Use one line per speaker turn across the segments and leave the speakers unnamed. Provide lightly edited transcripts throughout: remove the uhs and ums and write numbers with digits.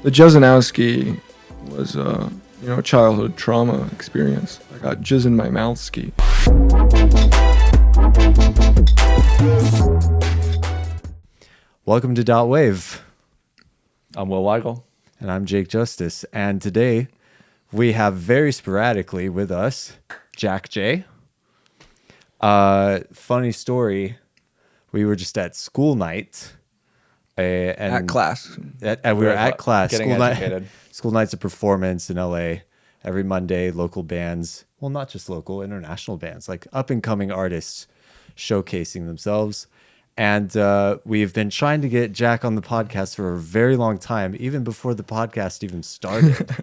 The Jezanowski was a childhood trauma experience. I got jizz in my mouth ski.
Welcome to WAV.
I'm Will Weigel.
And I'm Jake Justice. And today we have very sporadically with us Jack J. Funny story. We were just at school night.
At class.
We were at class.
Getting educated.
School night's a performance in LA. Every Monday, local bands. Well, not just local, international bands. Like up-and-coming artists showcasing themselves. And we've been trying to get Jack on the podcast for a very long time, even before the podcast even started.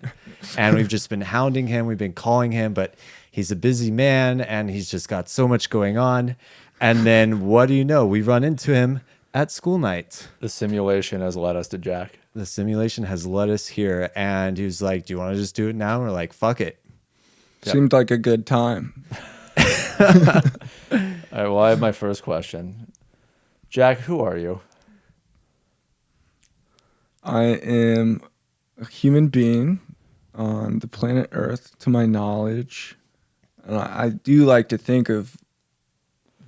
And we've just been hounding him. We've been calling him, but he's a busy man and he's just got so much going on. And then what do you know? We run into him at school night.
The simulation has led us to Jack.
The simulation has led us here. And he was like, do you want to just do it now? And we're like, fuck it.
Seemed like a good time.
All right, well, I have my first question. Jack, who are you?
I am a human being on the planet Earth, to my knowledge. And I do like to think of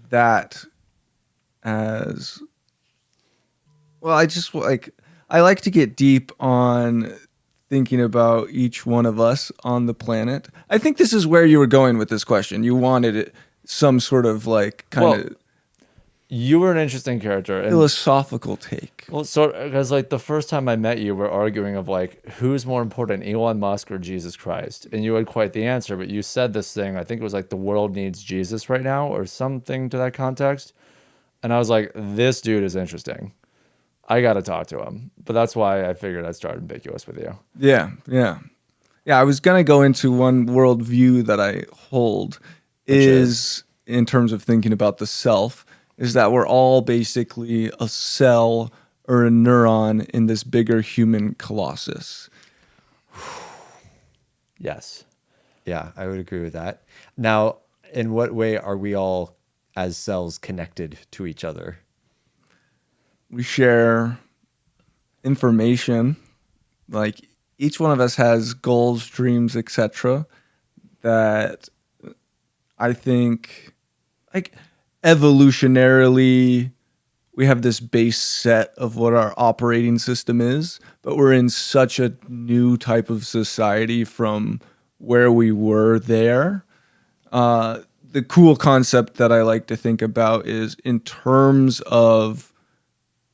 that as... Well, I like to get deep on thinking about each one of us on the planet. I think this is where you were going with this question. You wanted it some sort of
You were an interesting character.
Philosophical take.
Well, because the first time I met you, we're arguing of who's more important, Elon Musk or Jesus Christ? And you had quite the answer, but you said this thing, I think it was the world needs Jesus right now or something to that context. And I was like, this dude is interesting. I got to talk to him. But that's why I figured I'd start ambiguous with you.
Yeah. I was going to go into one worldview that I hold is in terms of thinking about the self, is that we're all basically a cell or a neuron in this bigger human colossus.
Yes.
Yeah, I would agree with that. Now, in what way are we all as cells connected to each other?
We share information. Like each one of us has goals, dreams, etc. that I think evolutionarily we have this base set of what our operating system is, but we're in such a new type of society from where we were there. The cool concept that I like to think about is in terms of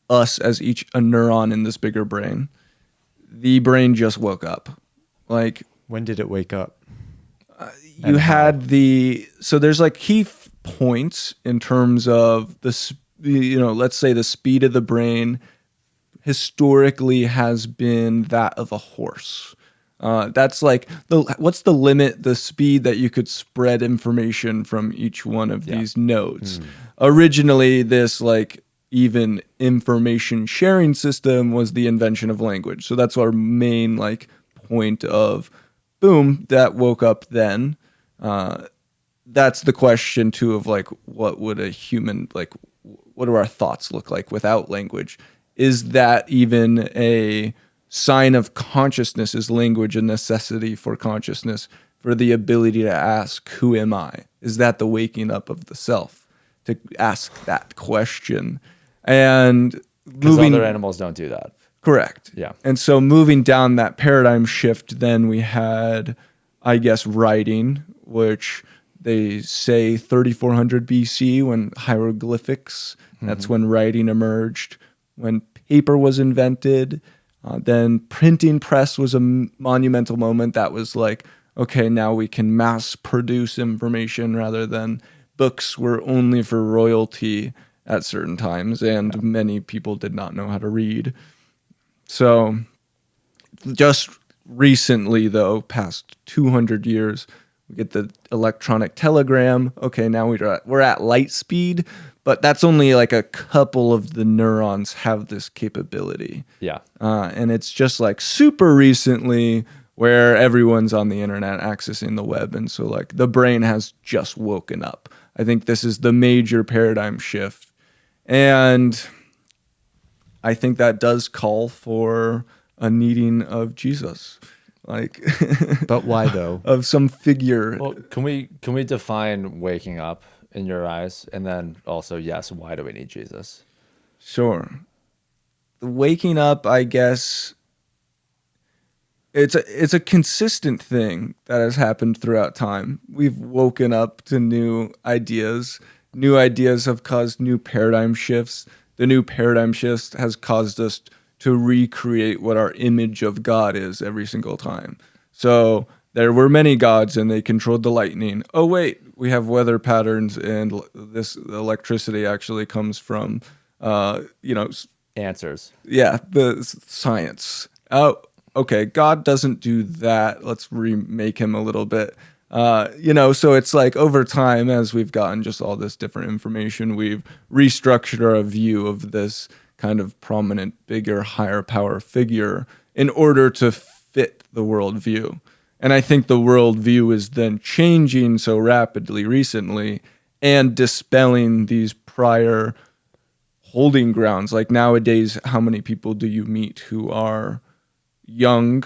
us as each a neuron in this bigger brain. The brain just woke up.
When did it wake up?
You had so there's key points in terms of let's say the speed of the brain historically has been that of a horse. That's what's the limit, the speed that you could spread information from each one of these nodes. Originally, this even information sharing system was the invention of language. So that's our main point of boom, that woke up then. That's the question too of what would a human, what do our thoughts look like without language? Is that even a sign of consciousness? Is language a necessity for consciousness, for the ability to ask, who am I? Is that the waking up of the self? To ask that question. And
because other animals don't do that.
Correct.
Yeah.
And so moving down that paradigm shift, then we had, I guess, writing, which they say 3400 BC when hieroglyphics, that's when writing emerged, when paper was invented. Then printing press was a monumental moment. That was okay, now we can mass produce information rather than books were only for royalty at certain times, and many people did not know how to read. So just recently, though, past 200 years, we get the electronic telegram. Okay, now we're at light speed, but that's only a couple of the neurons have this capability.
Yeah.
And it's just super recently where everyone's on the internet accessing the web. And so the brain has just woken up. I think this is the major paradigm shift. And I think that does call for a needing of Jesus, like
But why though?
of some figure.
Well, can we define waking up in your eyes, and then also, yes, why do we need Jesus?
Sure. Waking up, I guess, it's a consistent thing that has happened throughout time. We've woken up to new ideas. New ideas have caused new paradigm shifts. The new paradigm shift has caused us to recreate what our image of God is every single time. So there were many gods and they controlled the lightning. Oh wait, we have weather patterns, and this electricity actually comes from
Answers.
yeah, the science. Oh, okay, God doesn't do that. Let's remake him a little bit. So it's like over time, as we've gotten just all this different information, we've restructured our view of this kind of prominent, bigger, higher power figure in order to fit the worldview. And I think the worldview is then changing so rapidly recently and dispelling these prior holding grounds. Like nowadays, how many people do you meet who are young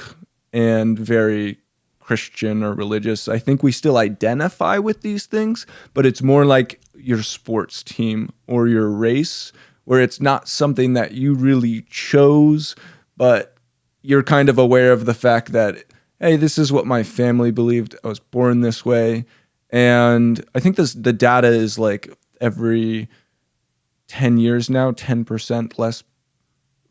and very Christian or religious? I think we still identify with these things, but it's more like your sports team or your race, where it's not something that you really chose, but you're kind of aware of the fact that, hey, this is what my family believed. I was born this way. And I think the data is like every 10 years now, 10% less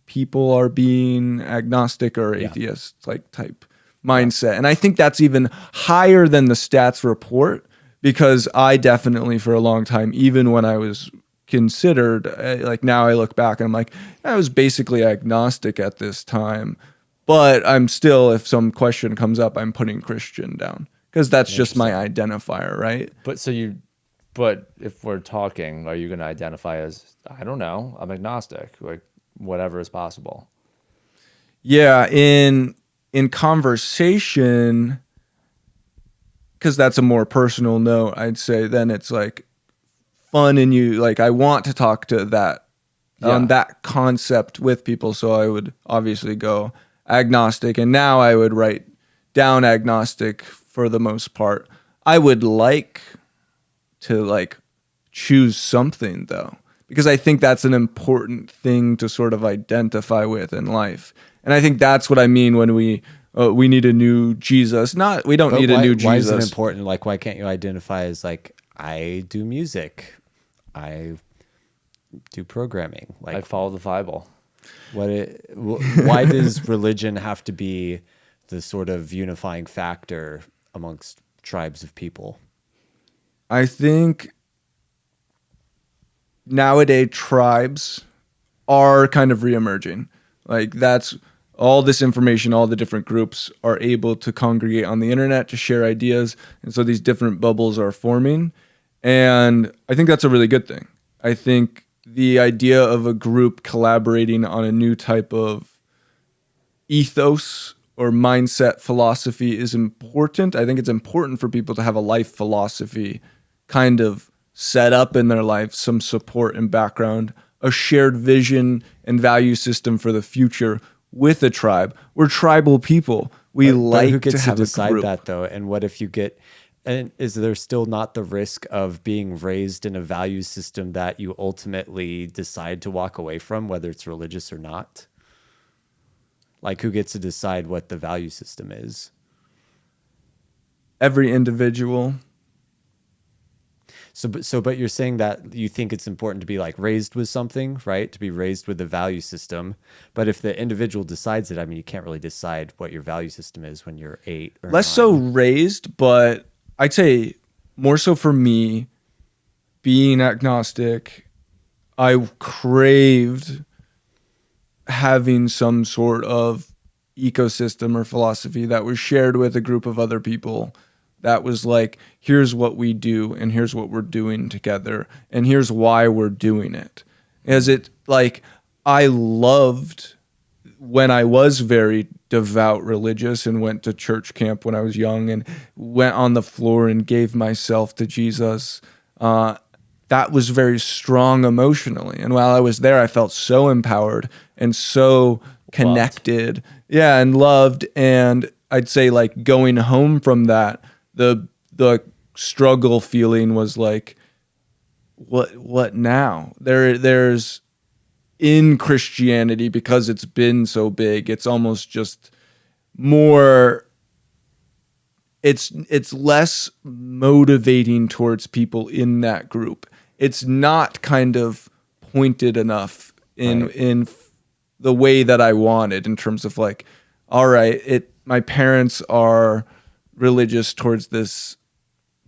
people are being agnostic or atheist like type mindset. And I think that's even higher than the stats report, because I definitely for a long time, even when I was considered, like now I look back and I'm like, I was basically agnostic at this time, but I'm still, if some question comes up, I'm putting Christian down because that's just my identifier, right?
But if we're talking, are you going to identify as, I don't know, I'm agnostic, like whatever is possible?
Yeah, in conversation, because that's a more personal note, I'd say then it's like fun, and you like, I want to talk to that on that concept with people. So I would obviously go agnostic, and now I would write down agnostic for the most part. I would like to like choose something though, because I think that's an important thing to sort of identify with in life. And I think that's what I mean when we need a new Jesus. Not, we don't need a new Jesus.
Why is it important? Like, why can't you identify as like, I do music, I do programming, like
I follow the Vible.
Why does religion have to be the sort of unifying factor amongst tribes of people?
I think nowadays tribes are kind of reemerging. Like that's all this information, all the different groups are able to congregate on the internet to share ideas. And so these different bubbles are forming. And I think that's a really good thing. I think the idea of a group collaborating on a new type of ethos or mindset philosophy is important. I think it's important for people to have a life philosophy kind of set up in their life, some support and background, a shared vision and value system for the future with a tribe. We're tribal people. We like
who gets
to have
to decide
a group.
that though? And what if you get, and is there still not the risk of being raised in a value system that you ultimately decide to walk away from, whether it's religious or not? Like, who gets to decide what the value system is?
Every individual.
But you're saying that you think it's important to be like raised with something, right? To be raised with a value system. But if the individual decides it, I mean, you can't really decide what your value system is when you're 8 or
Less
9.
so raised, but I'd say more so for me, being agnostic, I craved having some sort of ecosystem or philosophy that was shared with a group of other people. That was like, here's what we do, and here's what we're doing together, and here's why we're doing it. As it like, I loved when I was very devout religious and went to church camp when I was young and went on the floor and gave myself to Jesus. That was very strong emotionally. And while I was there, I felt so empowered and so connected. Yeah, and loved. And I'd say like going home from that, the struggle feeling was like, what now? There's in Christianity, because it's been so big, it's almost just more, it's less motivating towards people in that group. It's not kind of pointed enough in the way that I wanted, in terms of like, all right, my parents are religious towards this,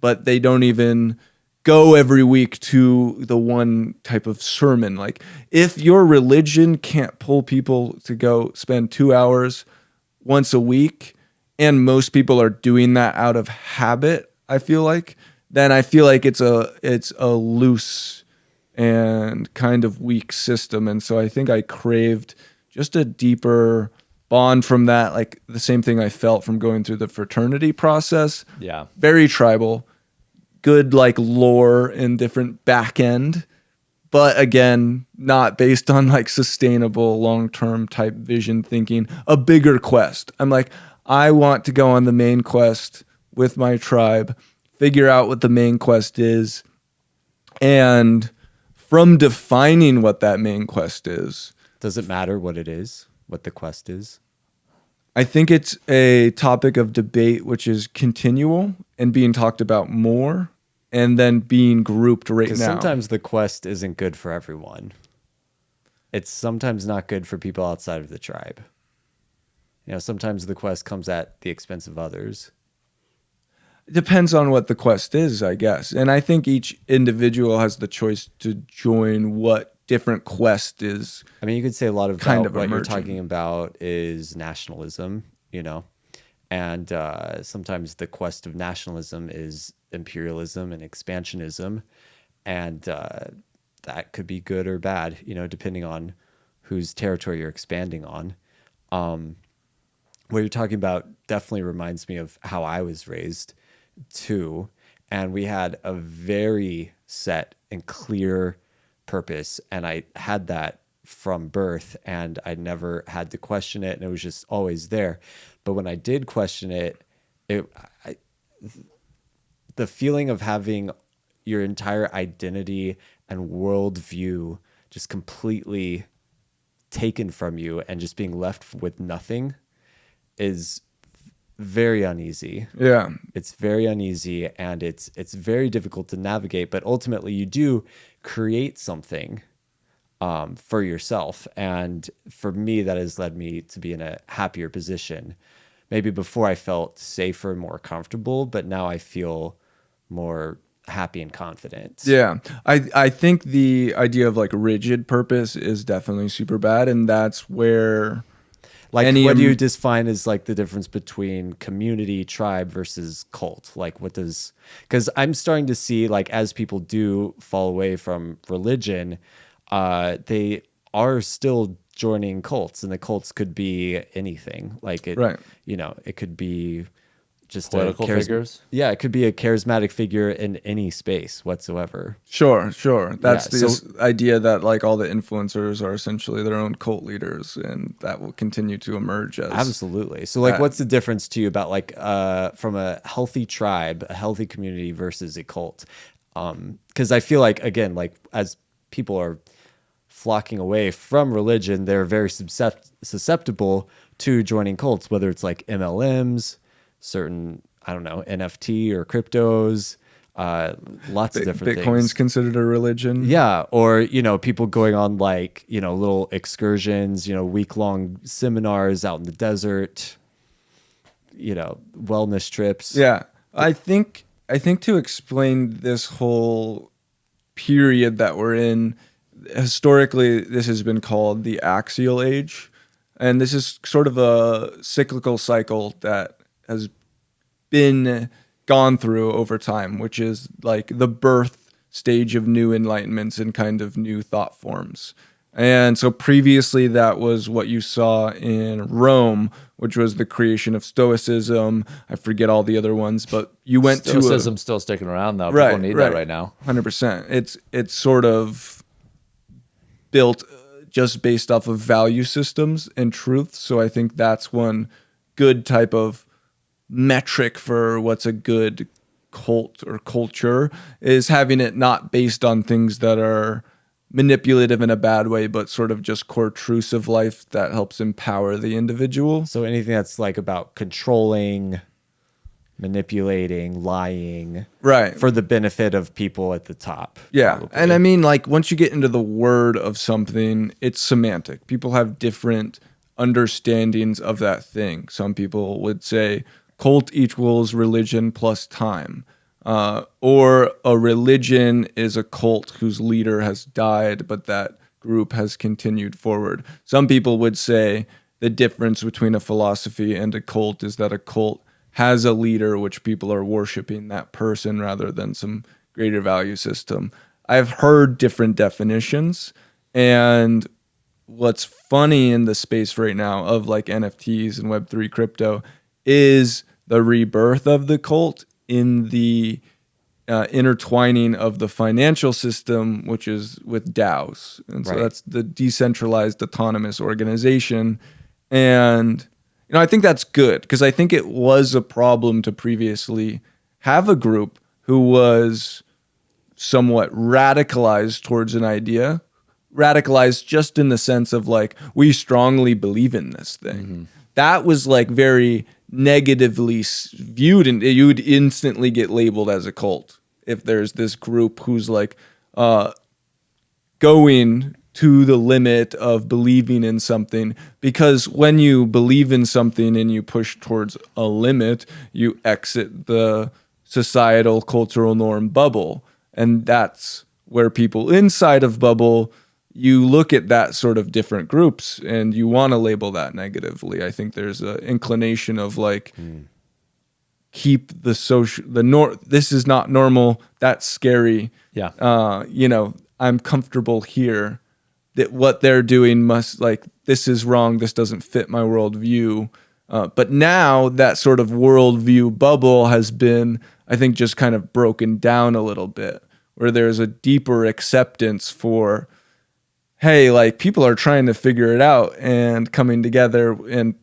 but they don't even go every week to the one type of sermon. Like, if your religion can't pull people to go spend 2 hours once a week, and most people are doing that out of habit, I feel like, then I feel like it's a loose and kind of weak system. And so I think I craved just a deeper bond from that, like the same thing I felt from going through the fraternity process.
Yeah.
Very tribal, good like lore and different back end, but again, not based on like sustainable long-term type vision thinking, a bigger quest. I'm like, I want to go on the main quest with my tribe, figure out what the main quest is, and from defining what that main quest is.
Does it matter what it is, what the quest is?
I think it's a topic of debate which is continual and being talked about more, and then being grouped right now.
Because sometimes the quest isn't good for everyone. It's sometimes not good for people outside of the tribe. You know, sometimes the quest comes at the expense of others.
It depends on what the quest is, I guess. And I think each individual has the choice to join what different quest is.
I mean, you could say a lot of
kind
what
of
you're
emerging.
talking about is nationalism, you know, and sometimes the quest of nationalism is imperialism and expansionism, and that could be good or bad, you know, depending on whose territory you're expanding on. What you're talking about definitely reminds me of how I was raised too, and we had a very set and clear purpose, and I had that from birth, and I never had to question it, and it was just always there. But when I did question it, the feeling of having your entire identity and worldview just completely taken from you and just being left with nothing is very uneasy.
Yeah.
It's very uneasy, and it's very difficult to navigate, but ultimately you do create something for yourself. And for me, that has led me to be in a happier position. Maybe before I felt safer, more comfortable, but now I feel more happy and confident.
Yeah. I think the idea of like rigid purpose is definitely super bad. And that's where
Like, what do you define as like the difference between community, tribe versus cult? Like, what does, because I'm starting to see, like, as people do fall away from religion, they are still joining cults, and the cults could be anything. Like, it,
Right.
you know, it could be just
Political figures?
Yeah, it could be a charismatic figure in any space whatsoever.
Sure. That's
Yeah,
the idea that like all the influencers are essentially their own cult leaders, and that will continue to emerge as
Absolutely. So, like, what's the difference to you about like from a healthy tribe, a healthy community versus a cult? Because I feel like, again, like as people are flocking away from religion, they're very susceptible to joining cults, whether it's like MLMs, certain, I don't know, NFT or cryptos, lots of different
Bitcoin's
things.
considered a religion.
Yeah. Or, you know, people going on like, you know, little excursions, you know, week-long seminars out in the desert, you know, wellness trips.
Yeah. I think to explain this whole period that we're in, historically, this has been called the axial age. And this is sort of a cyclical cycle that has been gone through over time, which is like the birth stage of new enlightenments and kind of new thought forms. And so previously that was what you saw in Rome, which was the creation of Stoicism. I forget all the other ones, but you went
Stoicism's still sticking around though.
Right,
People need
right.
that right now.
100%. It's sort of built just based off of value systems and truth. So I think that's one good type of metric for what's a good cult or culture, is having it not based on things that are manipulative in a bad way, but sort of just core truths of life that helps empower the individual.
So anything that's like about controlling, manipulating, lying,
Right.
for the benefit of people at the top.
Yeah.
probably.
And I mean, like, once you get into the word of something, it's semantic. People have different understandings of that thing. Some people would say cult equals religion plus time. Or a religion is a cult whose leader has died, but that group has continued forward. Some people would say the difference between a philosophy and a cult is that a cult has a leader, which people are worshiping that person rather than some greater value system. I've heard different definitions, and what's funny in the space right now of like NFTs and Web3 crypto is the rebirth of the cult in the intertwining of the financial system, which is with DAOs. And so
Right.
that's the decentralized autonomous organization. And, you know, I think that's good because I think it was a problem to previously have a group who was somewhat radicalized towards an idea, radicalized just in the sense of like, we strongly believe in this thing. That was like very negatively viewed, and you would instantly get labeled as a cult if there's this group who's like going to the limit of believing in something. Because when you believe in something and you push towards a limit, you exit the societal cultural norm bubble, and that's where people inside of bubble, you look at that sort of different groups and you want to label that negatively. I think there's an inclination of like, keep the social, this is not normal. That's scary.
Yeah.
You know, I'm comfortable here. That what they're doing must, like, this is wrong. This doesn't fit my worldview. But now that sort of worldview bubble has been, I think, just kind of broken down a little bit, where there's a deeper acceptance for, hey, like, people are trying to figure it out and coming together and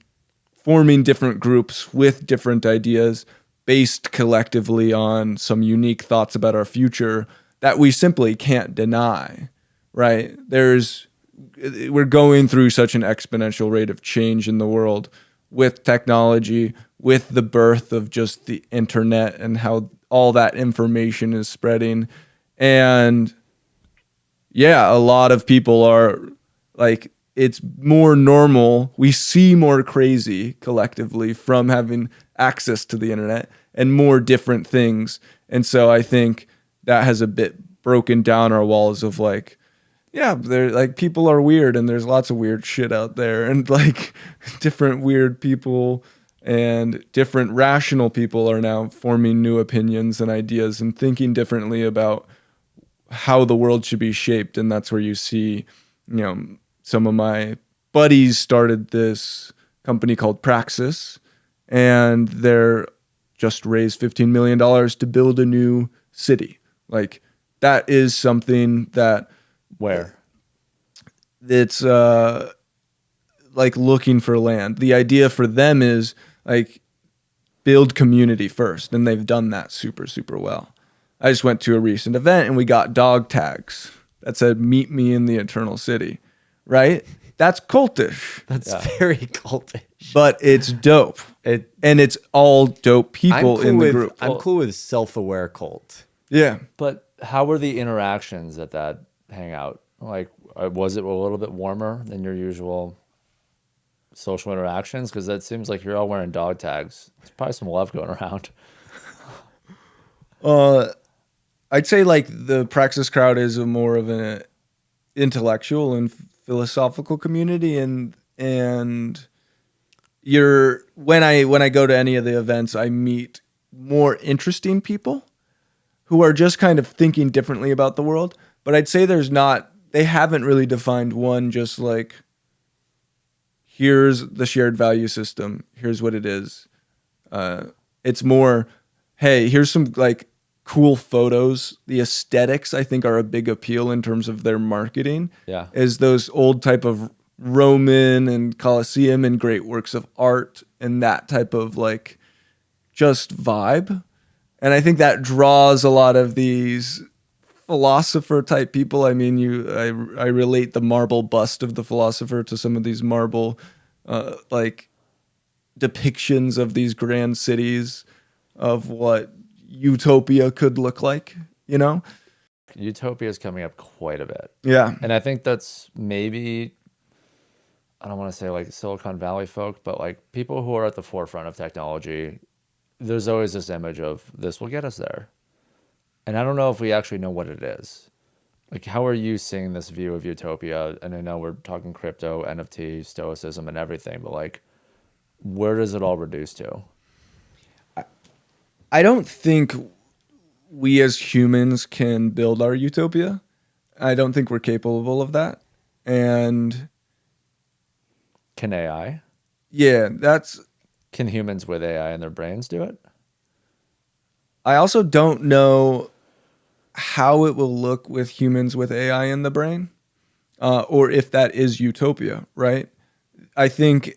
forming different groups with different ideas based collectively on some unique thoughts about our future that we simply can't deny, right? We're going through such an exponential rate of change in the world with technology, with the birth of just the internet and how all that information is spreading. And yeah, a lot of people are like, it's more normal. We see more crazy collectively from having access to the internet and more different things. And so I think that has a bit broken down our walls of like, yeah, they're like, people are weird and there's lots of weird shit out there, and like different weird people and different rational people are now forming new opinions and ideas and thinking differently about how the world should be shaped. And that's where you see, you know, some of my buddies started this company called Praxis, and they're just raised $15 million to build a new city. Like, that is something that
Where?
it's like looking for land. The idea for them is like build community first, and they've done that super, super well. I just went to a recent event and we got dog tags that said, "Meet me in the Eternal City," right? That's cultish,
That's very cultish.
but it's dope. And it's all dope people in the group.
I'm cool with self-aware cult.
Yeah.
But how were the interactions at that hangout? Like, was it a little bit warmer than your usual social interactions? Because it seems like you're all wearing dog tags. There's probably some love going around.
I'd say like the Praxis crowd is a more of an intellectual and philosophical community, and when I go to any of the events, I meet more interesting people who are just kind of thinking differently about the world. But I'd say they haven't really defined one, just like, here's the shared value system, here's what it is. It's more, hey, here's some like cool photos. The aesthetics, I think, are a big appeal in terms of their marketing.
Yeah.
Is those old type of Roman and Colosseum and great works of art and that type of like just vibe. And I think that draws a lot of these philosopher type people. I mean, I relate the marble bust of the philosopher to some of these marble like depictions of these grand cities of what Utopia could look like, you know?
Utopia is coming up quite a bit.
Yeah.
And I think that's maybe, I don't want to say like Silicon Valley folk, but like people who are at the forefront of technology, there's always this image of this will get us there. And I don't know if we actually know what it is. Like, how are you seeing this view of Utopia? And I know we're talking crypto, NFT, stoicism, and everything, but like, where does it all reduce to?
I don't think we as humans can build our utopia. I don't think we're capable of that. And
Can AI?
yeah,
Can humans with AI in their brains do it?
I also don't know how it will look with humans with AI in the brain, or if that is utopia, right? I think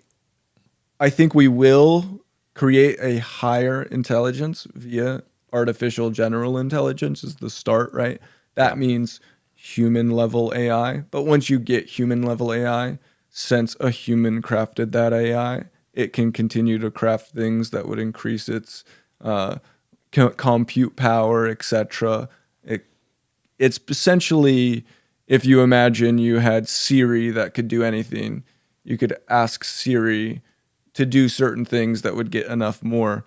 we will create a higher intelligence via artificial general intelligence is the start, right? That means human level AI. But once you get human level AI, since a human crafted that AI, it can continue to craft things that would increase its compute power, etc. It's essentially, if you imagine you had Siri that could do anything, you could ask Siri to do certain things that would get enough more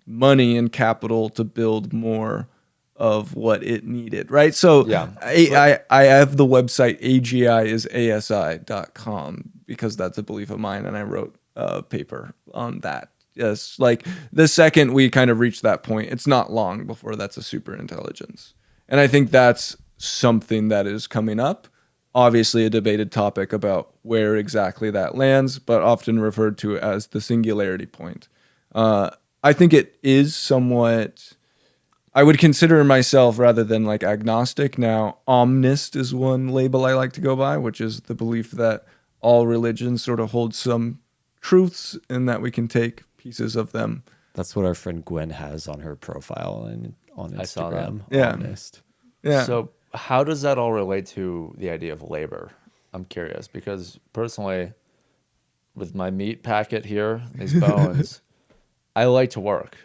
money and capital to build more of what it needed, right? So
Yeah.
I have the website agiisasi.com because that's a belief of mine, and I wrote a paper on that. Yes, like the second we kind of reach that point, it's not long before that's a super intelligence. And I think that's something that is coming up. Obviously, a debated topic about where exactly that lands, but often referred to as the singularity point. I think it is somewhat, I would consider myself rather than like agnostic. Now, omnist is one label I like to go by, which is the belief that all religions sort of hold some truths and that we can take pieces of them.
That's what our friend Gwen has on her profile and on Instagram.
I saw that.
Yeah.
Honest.
Yeah.
So how does that all relate to the idea of labor? I'm curious because personally, with my meat packet here, these bones, I like to work.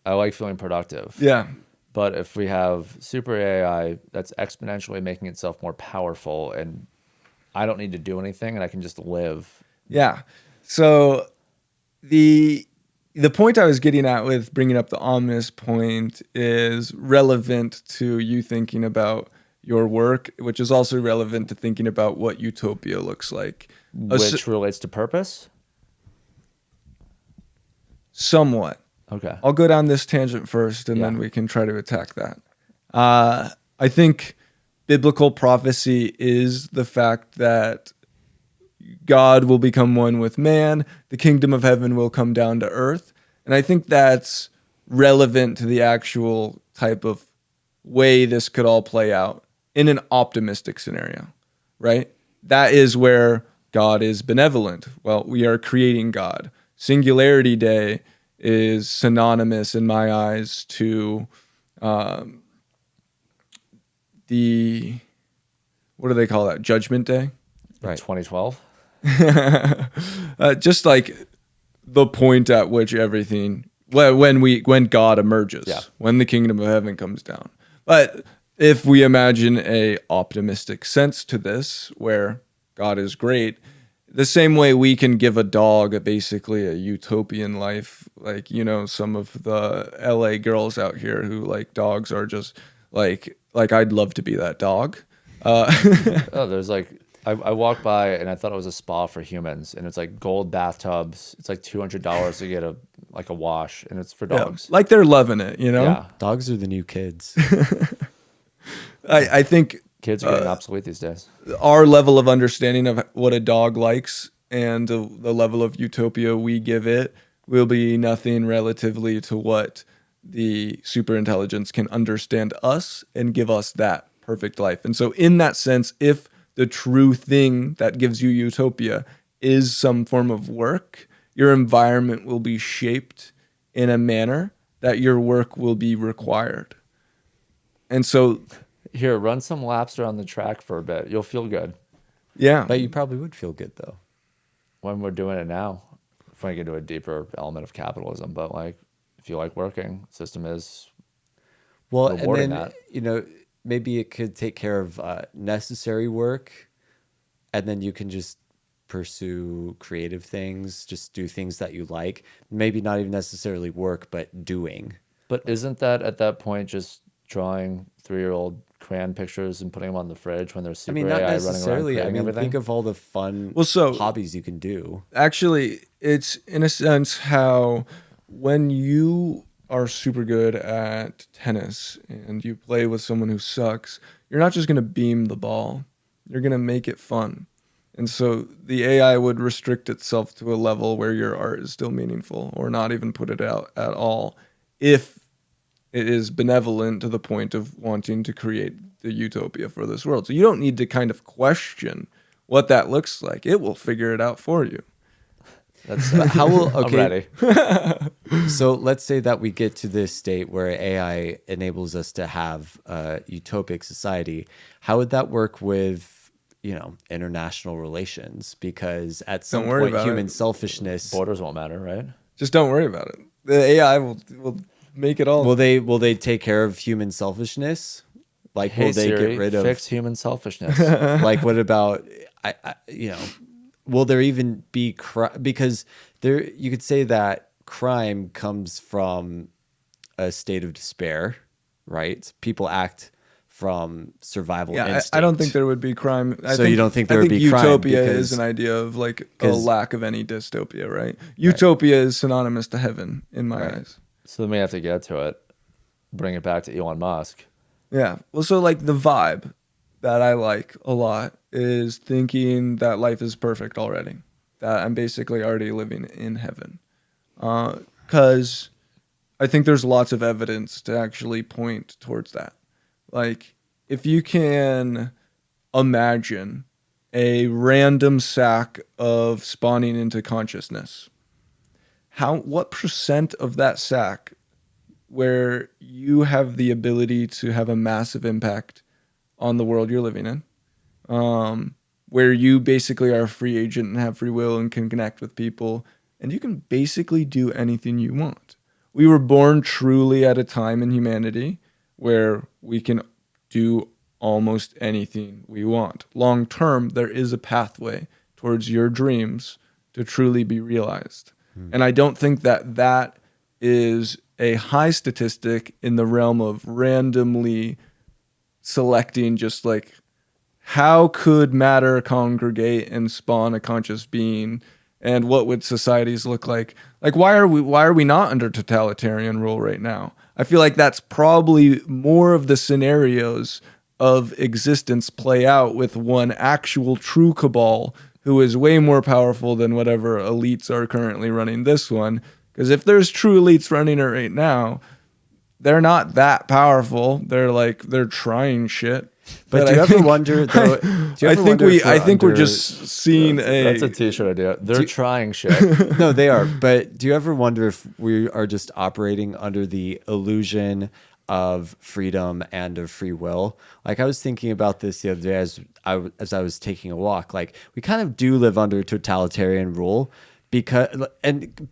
I like feeling productive.
Yeah.
But if we have super AI that's exponentially making itself more powerful and I don't need to do anything and I can just live.
Yeah. So the point I was getting at with bringing up the omnis point is relevant to you thinking about your work, which is also relevant to thinking about what utopia looks like.
Which relates to purpose?
Somewhat.
Okay.
I'll go down this tangent first, and then we can try to attack that. I think biblical prophecy is the fact that God will become one with man. The kingdom of heaven will come down to earth. And I think that's relevant to the actual type of way this could all play out in an optimistic scenario, right? That is where God is benevolent. Well, we are creating God. Singularity Day is synonymous in my eyes to the, what do they call that? Judgment Day?
Right.
2012?
Just like the point at which everything, when God emerges, when the kingdom of heaven comes down. But if we imagine a optimistic sense to this, where God is great, the same way we can give a dog basically a utopian life, like, you know, some of the LA girls out here who like dogs are just like I'd love to be that dog.
Oh, there's like, I walked by and I thought it was a spa for humans, and it's like gold bathtubs. It's like $200 to get a wash, and it's for dogs.
Like they're loving it, you know?
Yeah. Dogs are the new kids.
I think
Kids are getting obsolete these days.
our level of understanding of what a dog likes and the level of utopia we give it will be nothing relatively to what the super intelligence can understand us and give us that perfect life. And so in that sense, if the true thing that gives you utopia is some form of work, your environment will be shaped in a manner that your work will be required. And so,
Here, run some laps around the track for a bit. You'll feel good.
yeah.
But you probably would feel good though.
When we're doing it now, if I get into a deeper element of capitalism, but like, if you like working, system is
Well, and
rewarding
then,
that.
you know, maybe it could take care of necessary work, and then you can just pursue creative things, just do things that you like. Maybe not even necessarily work, but doing.
But isn't that at that point just drawing 3-year-old crayon pictures and putting them on the fridge when there's
I
super
mean, not
AI running around
necessarily. I
creating
mean,
everything?
think of all the fun
Well, so
hobbies you can do.
actually, it's in a sense how when you are super good at tennis and you play with someone who sucks, you're not just going to beam the ball, you're going to make it fun. And so the AI would restrict itself to a level where your art is still meaningful or not even put it out at all if it is benevolent to the point of wanting to create the utopia for this world. So you don't need to kind of question what that looks like. It will figure it out for you.
That's
How will
I'm
okay?
ready.
So let's say that we get to this state where AI enables us to have a utopic society. How would that work with, you know, international relations? Because at some
Don't worry
point,
about
human
it.
selfishness.
Borders won't matter, right?
Just don't worry about it. The AI will make it all.
Will they take care of human selfishness? Like,
Hey
will they
Siri,
get rid of
fix human selfishness.
like what about you know, will there even be because there you could say that crime comes from a state of despair, right? People act from survival
Yeah,
instinct.
I don't think there would be crime.
So you don't think there
I
would
think
be crime
utopia
because-
is an idea of like a
'cause-
lack of any dystopia, right? Utopia is synonymous to heaven in my
Right.
eyes.
So then we have to get to it. Bring it back to Elon Musk.
Yeah. Well, so like the vibe that I like a lot is thinking that life is perfect already, that I'm basically already living in heaven. Because I think there's lots of evidence to actually point towards that. Like, if you can imagine a random sack of spawning into consciousness, what percent of that sack where you have the ability to have a massive impact on the world you're living in, where you basically are a free agent and have free will and can connect with people, and you can basically do anything you want. We were born truly at a time in humanity where we can do almost anything we want. Long term, there is a pathway towards your dreams to truly be realized. And I don't think that that is a high statistic in the realm of randomly selecting just like how could matter congregate and spawn a conscious being, and what would societies look like? Like why are we not under totalitarian rule right now? I feel like that's probably more of the scenarios of existence play out with one actual true cabal who is way more powerful than whatever elites are currently running this one. Because if there's true elites running it right now, they're not that powerful. They're trying shit.
But do you ever wonder though?
I think we're just seeing
That's a t-shirt idea. They're trying shit.
No, they are. But do you ever wonder if we are just operating under the illusion of freedom and of free will? Like I was thinking about this the other day as I was taking a walk. Like we kind of do live under totalitarian rule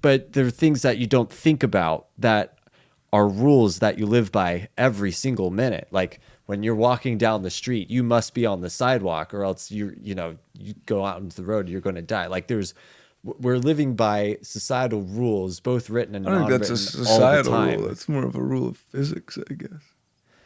but there are things that you don't think about that are rules that you live by every single minute. Like when you're walking down the street, you must be on the sidewalk or else you go out into the road, you're going to die. Like we're living by societal rules, both written and
I don't think
non-written,
that's a
all the
societal
time.
rule. It's more of a rule of physics, I guess.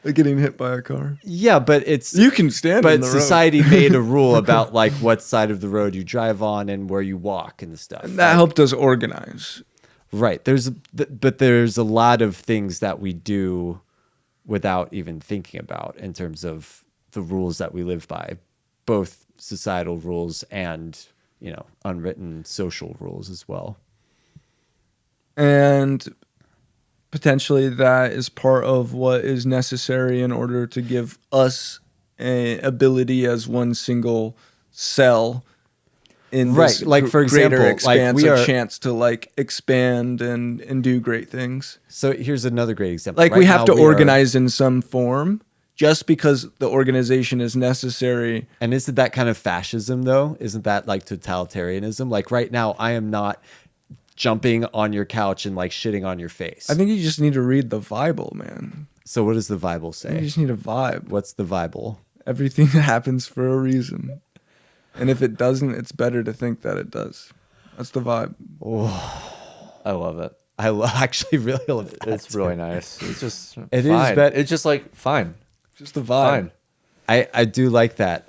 Like getting hit by a car.
Yeah, but
You can stand
but
in the road.
society made a rule about like what side of the road you drive on and where you walk and stuff.
And that helped us organize.
Right. But there's a lot of things that we do without even thinking about in terms of the rules that we live by, both societal rules and, unwritten social rules as well.
And potentially that is part of what is necessary in order to give us a ability as one single cell in this
Right, like, for
greater
example, like,
expanse
we
a
are-
chance to like expand and do great things.
So here's another great example.
Like
Right
we have
now
to
we are-
organize in some form just because the organization is necessary.
And isn't that kind of fascism, though? Isn't that like totalitarianism? Like right now, I am not jumping on your couch and like shitting on your face.
I think you just need to read the Bible, man.
So what does the Bible
You
say?
just need a vibe.
What's the Bible?
Everything happens for a reason. And if it doesn't, it's better to think that it does. That's the vibe.
I love it.
Actually really love that.
It's really nice. It's just
It is
fine.
bet-
It's just like fine.
Just the vibe.
Fine.
I do like that.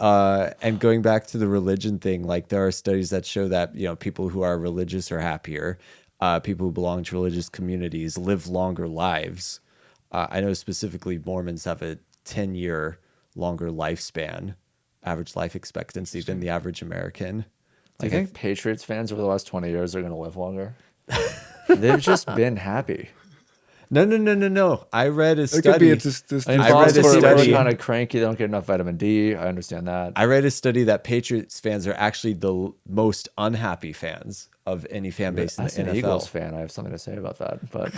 And going back to the religion thing, like there are studies that show that, you know, people who are religious are happier. People who belong to religious communities live longer lives. I know specifically Mormons have a 10-year longer lifespan, average life expectancy than the average American.
Do you think Patriots fans over the last 20 years are going to live longer? They've just been happy.
No. I read a
It could
study.
be it's just
I mean,
I read a
Baltimore, they're
study-
kind of cranky. They don't get enough vitamin D. I understand that.
I read a study that Patriots fans are actually the most unhappy fans of any fan base in
As
the
an
NFL.
Eagles fan, I have something to say about that. But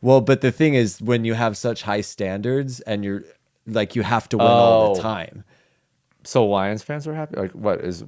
Well, but the thing is, when you have such high standards and you're like, you have to win all the
Oh.
time.
so Lions fans are happy. Like, what is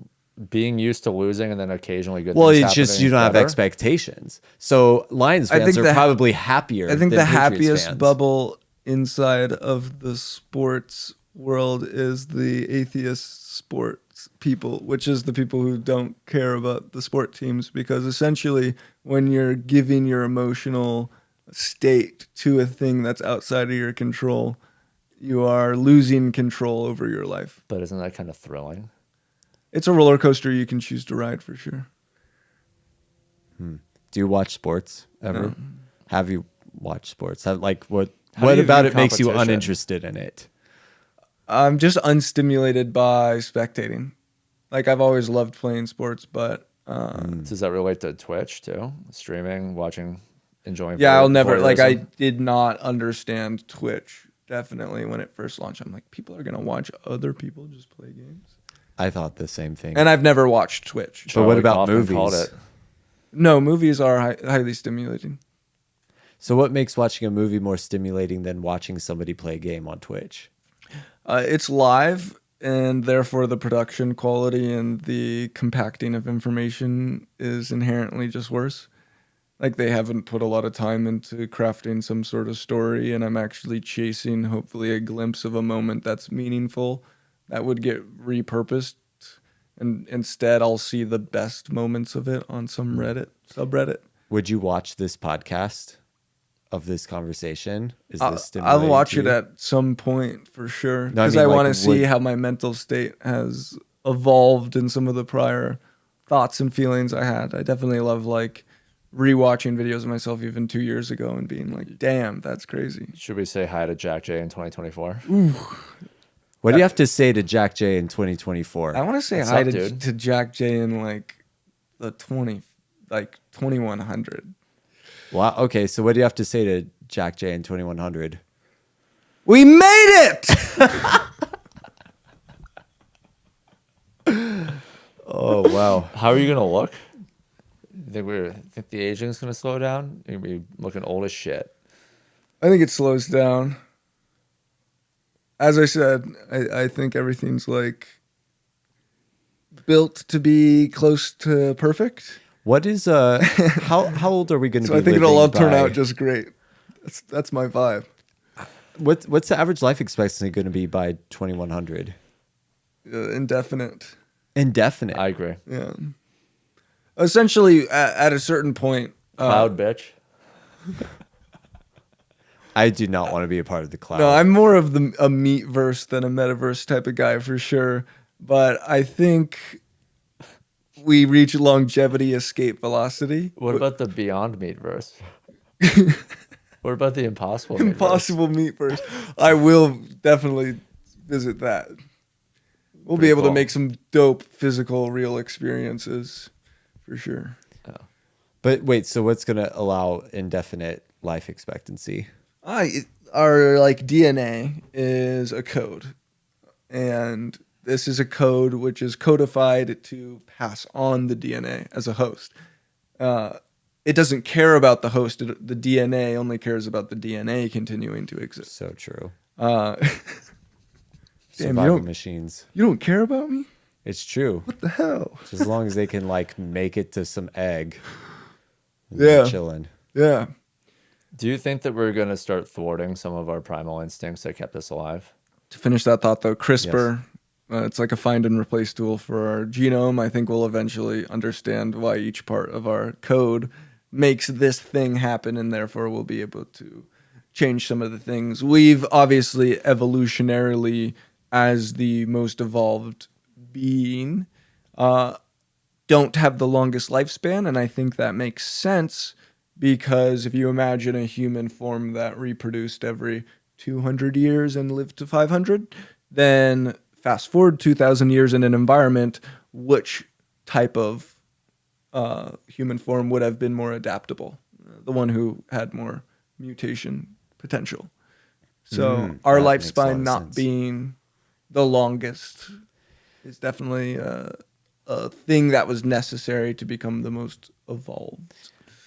being used to losing and then occasionally good?
Well,
things
it's just
happening
you don't have
better?
expectations. So Lions
I
fans
think
are
the-
probably happier.
I think
than
the
Patriots
happiest
fans.
bubble inside of the sports world is the atheist sports people, which is the people who don't care about the sport teams, because essentially when you're giving your emotional state to a thing that's outside of your control, you are losing control over your life.
But isn't that kind of thrilling?
It's a roller coaster you can choose to ride for sure.
Do you watch sports ever?
No.
Have you watched sports? Like what?
How
What
do you
about
view
it makes you
competition?
uninterested in it?
I'm just unstimulated by spectating. Like I've always loved playing sports, but
Does that relate to Twitch too? Streaming, watching, enjoying?
yeah, I'll never like. I
voyeurism?
did not understand Twitch definitely when it first launched. I'm like, people are gonna watch other people just play games,
I thought the same thing.
and I've never watched Twitch.
But what
Charlie
about
Kaufman called
movies?
it.
No, movies are highly stimulating.
So what makes watching a movie more stimulating than watching somebody play a game on Twitch?
It's live, and therefore the production quality and the compacting of information is inherently just worse. Like they haven't put a lot of time into crafting some sort of story, and I'm actually chasing hopefully a glimpse of a moment that's meaningful that would get repurposed. And instead, I'll see the best moments of it on some Reddit subreddit.
Would you watch this podcast of this conversation? Is this
I'll
stimulating
watch
to
it
you?
at some point for sure,
No, I
because
mean,
I
like,
want to see
would-
how my mental state has evolved in some of the prior thoughts and feelings I had. I definitely love like rewatching videos of myself even 2 years ago and being like, "Damn, that's crazy."
Should we say hi to Jack J in 2024?
What do you have to say to Jack J in 2024?
I want to say
What's
hi
up,
to,
dude?
to Jack J in like the 2100.
Wow. Okay. So what do you have to say to Jack J in 2100?
We made it.
Oh wow.
How are you gonna look? Think the aging's gonna slow down? You're gonna be looking old as shit.
I think it slows down. As I said, I think everything's like built to be close to perfect.
What is how old are we going to
So
be?
I think it'll all
living
turn
by-
out just great. That's my vibe.
What's the average life expectancy going to be by 2100?
Indefinite.
Indefinite.
I agree.
Yeah. Essentially, at a certain point,
Cloud bitch.
I do not want to be a part of the cloud.
no, I'm more of a meatverse than a metaverse type of guy for sure. But I think we reach longevity, escape velocity.
What about the Beyond Meat verse? What about the Impossible Meat verse?
Impossible meatverse. I will definitely visit that. We'll be
Pretty
able to
cool.
make some dope physical, real experiences for sure.
But wait, so what's going to allow indefinite life expectancy?
Our like DNA is a code, and this is a code which is codified to pass on the DNA as a host. It doesn't care about the host. The DNA only cares about the DNA continuing to exist.
So true.
Damn,
Survival machines.
you don't care about me?
It's true.
What the hell?
Just as long as they can like make it to some egg.
Yeah.
Chilling.
Yeah.
Do you think that we're going to start thwarting some of our primal instincts that kept us alive?
To finish that thought, though, CRISPR, it's like a find and replace tool for our genome. I think we'll eventually understand why each part of our code makes this thing happen, and therefore we'll be able to change some of the things. We've obviously evolutionarily, as the most evolved being, don't have the longest lifespan, and I think that makes sense because if you imagine a human form that reproduced every 200 years and lived to 500, then fast forward 2,000 years in an environment, which type of human form would have been more adaptable? The one who had more mutation potential. So our
that makes a lot
lifespan
of
not
sense.
being the longest is definitely a thing that was necessary to become the most evolved.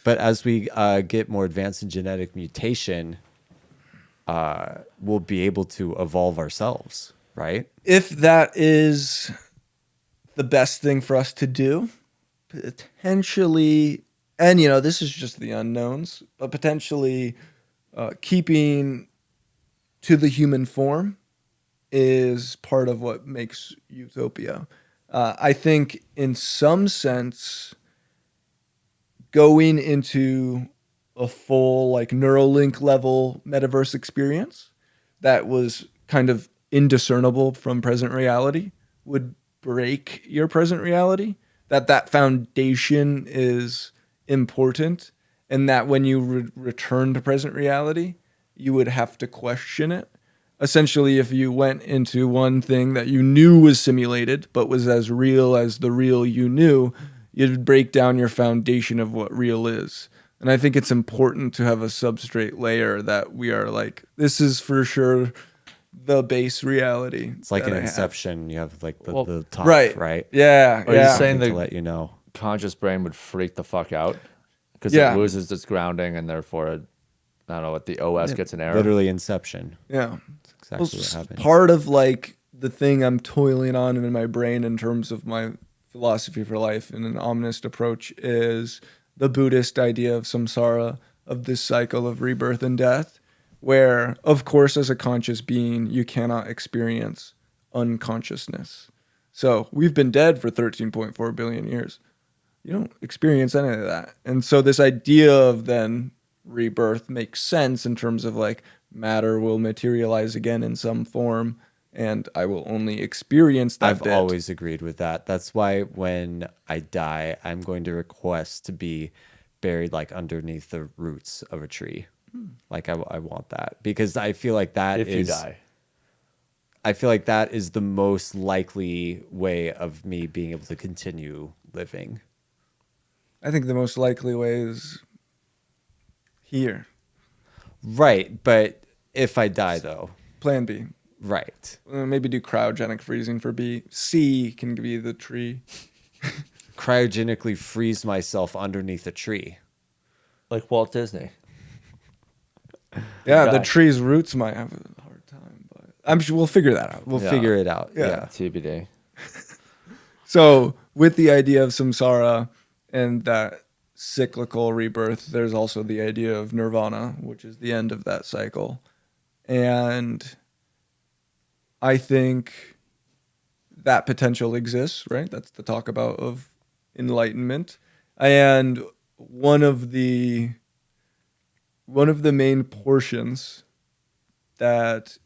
But as we get more advanced in genetic mutation, we'll be able to evolve ourselves, right?
If that is the best thing for us to do, potentially, and this is just the unknowns, but potentially keeping to the human form is part of what makes Utopia. I think in some sense, going into a full like Neuralink level metaverse experience that was kind of indiscernible from present reality would break your present reality. That foundation is important, and that when you return to present reality, you would have to question it. Essentially, if you went into one thing that you knew was simulated, but was as real as the real you knew, you'd break down your foundation of what real is. And I think it's important to have a substrate layer that we are like, this is for sure the base reality.
It's like
that
an
I have.
Inception. You have like
Well,
the top,
Right.
right?
Yeah.
Are you
yeah.
saying
Something
the
to let you know.
conscious brain would freak the fuck out because
Yeah.
it loses its grounding and therefore, I don't know what the OS gets an error?
Literally Inception.
Yeah.
That's
Well,
exactly what happened.
part of like the thing I'm toiling on in my brain in terms of my philosophy for life and an omnist approach is the Buddhist idea of samsara, of this cycle of rebirth and death, where, of course, as a conscious being, you cannot experience unconsciousness. So we've been dead for 13.4 billion years. You don't experience any of that. And so this idea of then rebirth makes sense in terms of like matter will materialize again in some form, and I will only experience that
I've
bit.
always agreed with that. That's why when I die, I'm going to request to be buried like underneath the roots of a tree. Like I want that because I feel like that
If you die.
I feel like that is the most likely way of me being able to continue living.
I think the most likely way is here.
Right, but if I die though,
Plan B.
right.
Maybe do cryogenic freezing for B. C can be the tree.
Cryogenically freeze myself underneath a tree.
Like Walt Disney.
Yeah,
Die.
the tree's roots might have a hard time, but I'm sure we'll figure that out.
We'll
Yeah.
figure it out.
Yeah.
Yeah.
TBD.
So with the idea of samsara and that cyclical rebirth, there's also the idea of nirvana, which is the end of that cycle. And I think that potential exists, right? That's the talk about of enlightenment. And one of the main portions that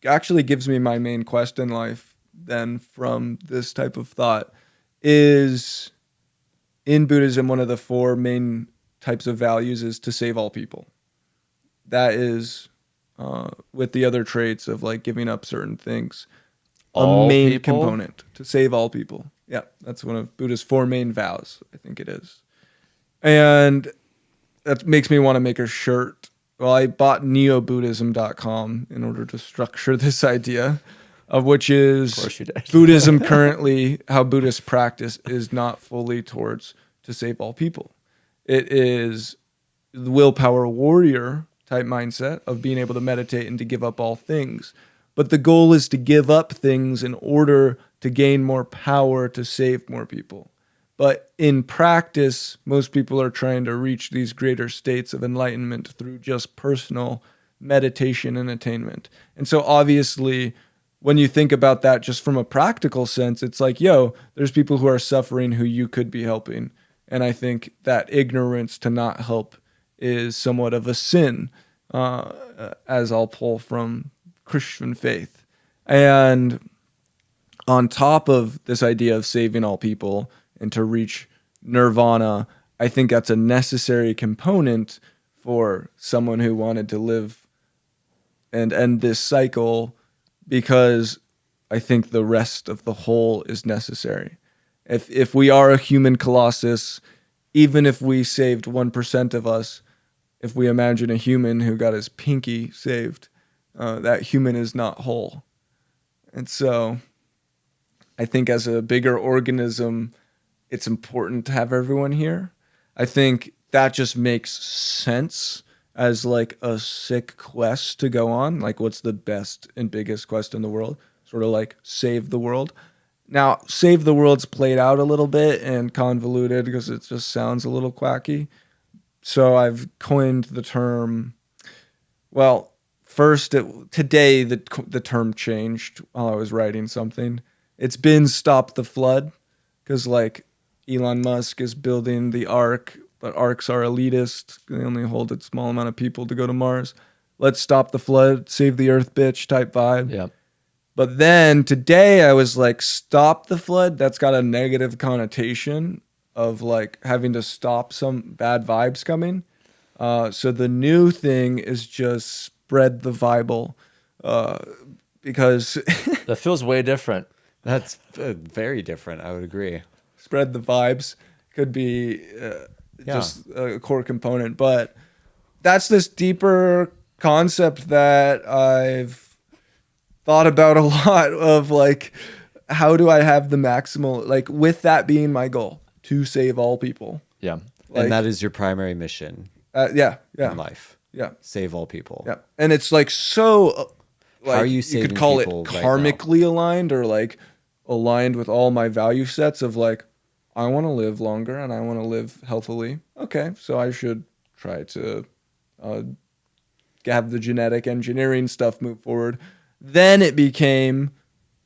actually gives me my main quest in life then from this type of thought is in Buddhism, one of the four main types of values is to save all people. That is with the other traits of like giving up certain things.
All
a main
people?
component to save all people. Yeah, that's one of Buddha's four main vows, I think it is. And that makes me want to make a shirt well, I bought neobuddhism.com in order to structure this idea, of which is
course you did.
Buddhism currently, how Buddhist practice is not fully towards to save all people. It is the willpower warrior type mindset of being able to meditate and to give up all things. But the goal is to give up things in order to gain more power to save more people. But in practice, most people are trying to reach these greater states of enlightenment through just personal meditation and attainment. And so obviously, when you think about that just from a practical sense, it's like, yo, there's people who are suffering who you could be helping. And I think that ignorance to not help is somewhat of a sin, as I'll pull from Christian faith. And on top of this idea of saving all people and to reach nirvana, I think that's a necessary component for someone who wanted to live and end this cycle, because I think the rest of the whole is necessary. If we are a human colossus, even if we saved 1% of us, if we imagine a human who got his pinky saved, that human is not whole. And so I think as a bigger organism, it's important to have everyone here. I think that just makes sense as like a sick quest to go on. Like, what's the best and biggest quest in the world? Sort of like save the world. Now, save the world's played out a little bit and convoluted because it just sounds a little quacky. So I've coined the term, well, first, today the term changed while I was writing something. It's been stop the flood, because like Elon Musk is building the Ark, but Arks are elitist. They only hold a small amount of people to go to Mars. Let's stop the flood, save the earth, bitch type vibe.
Yeah.
But then today I was like, stop the flood. That's got a negative connotation of like having to stop some bad vibes coming. So the new thing is just spread the Vible, because
That feels way different.
That's very different. I would agree.
spread the vibes could be just a core component. But that's this deeper concept that I've thought about a lot of, like, how do I have the maximal, like, with that being my goal, to save all people.
Yeah.
Like,
And that is your primary mission
yeah.
in life.
Yeah.
Save all people.
Yeah. And it's like so like,
How are you
you
saving
could call it
people right
karmically aligned, or like aligned with all my value sets of like, I want to live longer and I want to live healthily. Okay, so I should try to have the genetic engineering stuff move forward. Then it became,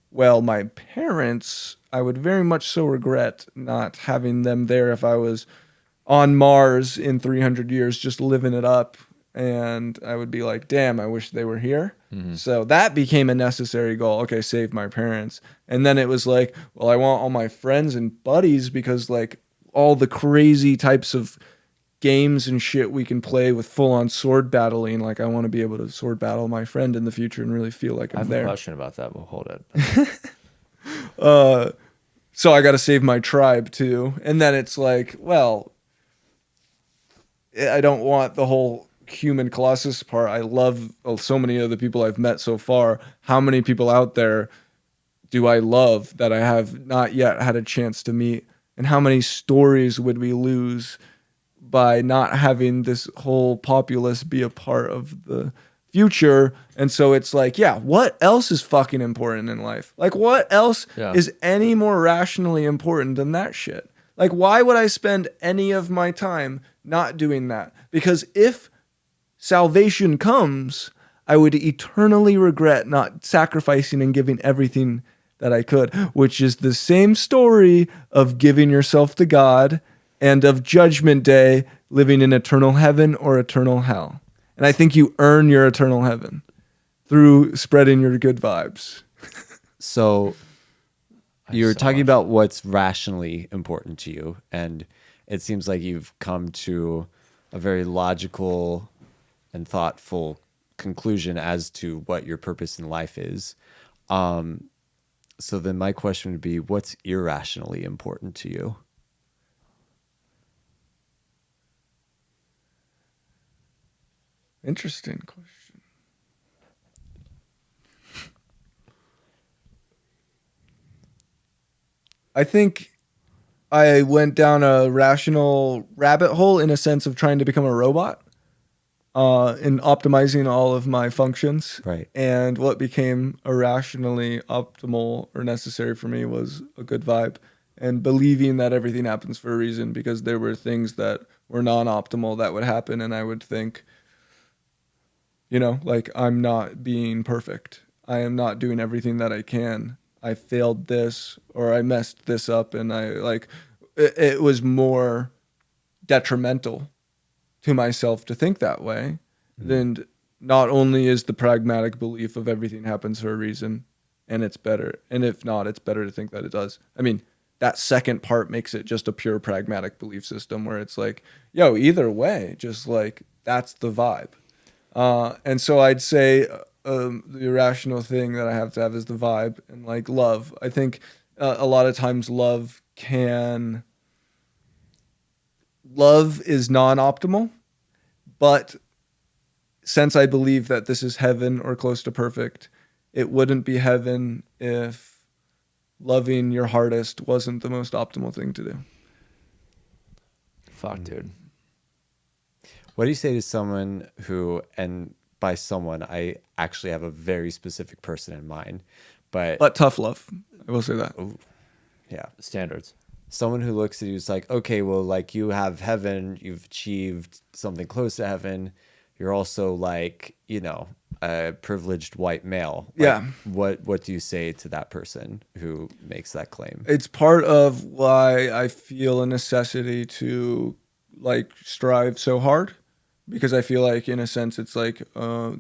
well, my parents, I would very much so regret not having them there if I was on Mars in 300 years just living it up. And I would be like, damn, I wish they were here. Mm-hmm. So that became a necessary goal. Okay, save my parents. And then it was like, well, I want all my friends and buddies, because like all the crazy types of games and shit we can play with full-on sword battling. Like, I want to be able to sword battle my friend in the future and really feel like I'm there.
I have a question about that. We'll hold it.
So I got to save my tribe too. And then it's like, well, I don't want the whole human colossus part. I love so many of the people I've met so far. How many people out there do I love that I have not yet had a chance to meet? And how many stories would we lose by not having this whole populace be a part of the future? And so it's like, yeah, what else is fucking important in life? Like, what else is any more rationally important than that shit? Like, why would I spend any of my time not doing that? Because if salvation comes, I would eternally regret not sacrificing and giving everything that I could, which is the same story of giving yourself to God and of Judgment Day, living in eternal heaven or eternal hell. And I think you earn your eternal heaven through spreading your good vibes.
So you're talking about what's rationally important to you, and it seems like you've come to a very logical and thoughtful conclusion as to what your purpose in life is. So then my question would be, what's irrationally important to you?
Interesting question. I think I went down a rational rabbit hole in a sense of trying to become a robot, in optimizing all of my functions.
Right.
And what became irrationally optimal or necessary for me was a good vibe and believing that everything happens for a reason, because there were things that were non-optimal that would happen. And I would think, like, I'm not being perfect. I am not doing everything that I can. I failed this or I messed this up. And it was more detrimental to myself to think that way. Then not only is the pragmatic belief of everything happens for a reason and it's better, and if not, it's better to think that it does. I mean, that second part makes it just a pure pragmatic belief system where it's like, yo, either way, just like that's the vibe. And so I'd say the irrational thing that I have to have is the vibe and like love. I think a lot of times love is non-optimal, but since I believe that this is heaven or close to perfect, it wouldn't be heaven if loving your hardest wasn't the most optimal thing to do.
Fuck, dude.
What do you say to someone who, and by someone, I actually have a very specific person in mind, but
tough love. I will say that.
yeah,
Standards.
someone who looks at you is like, okay, well, like you have heaven, you've achieved something close to heaven. You're also like, a privileged white male. Like,
Yeah.
What do you say to that person who makes that claim?
It's part of why I feel a necessity to like strive so hard, because I feel like in a sense it's like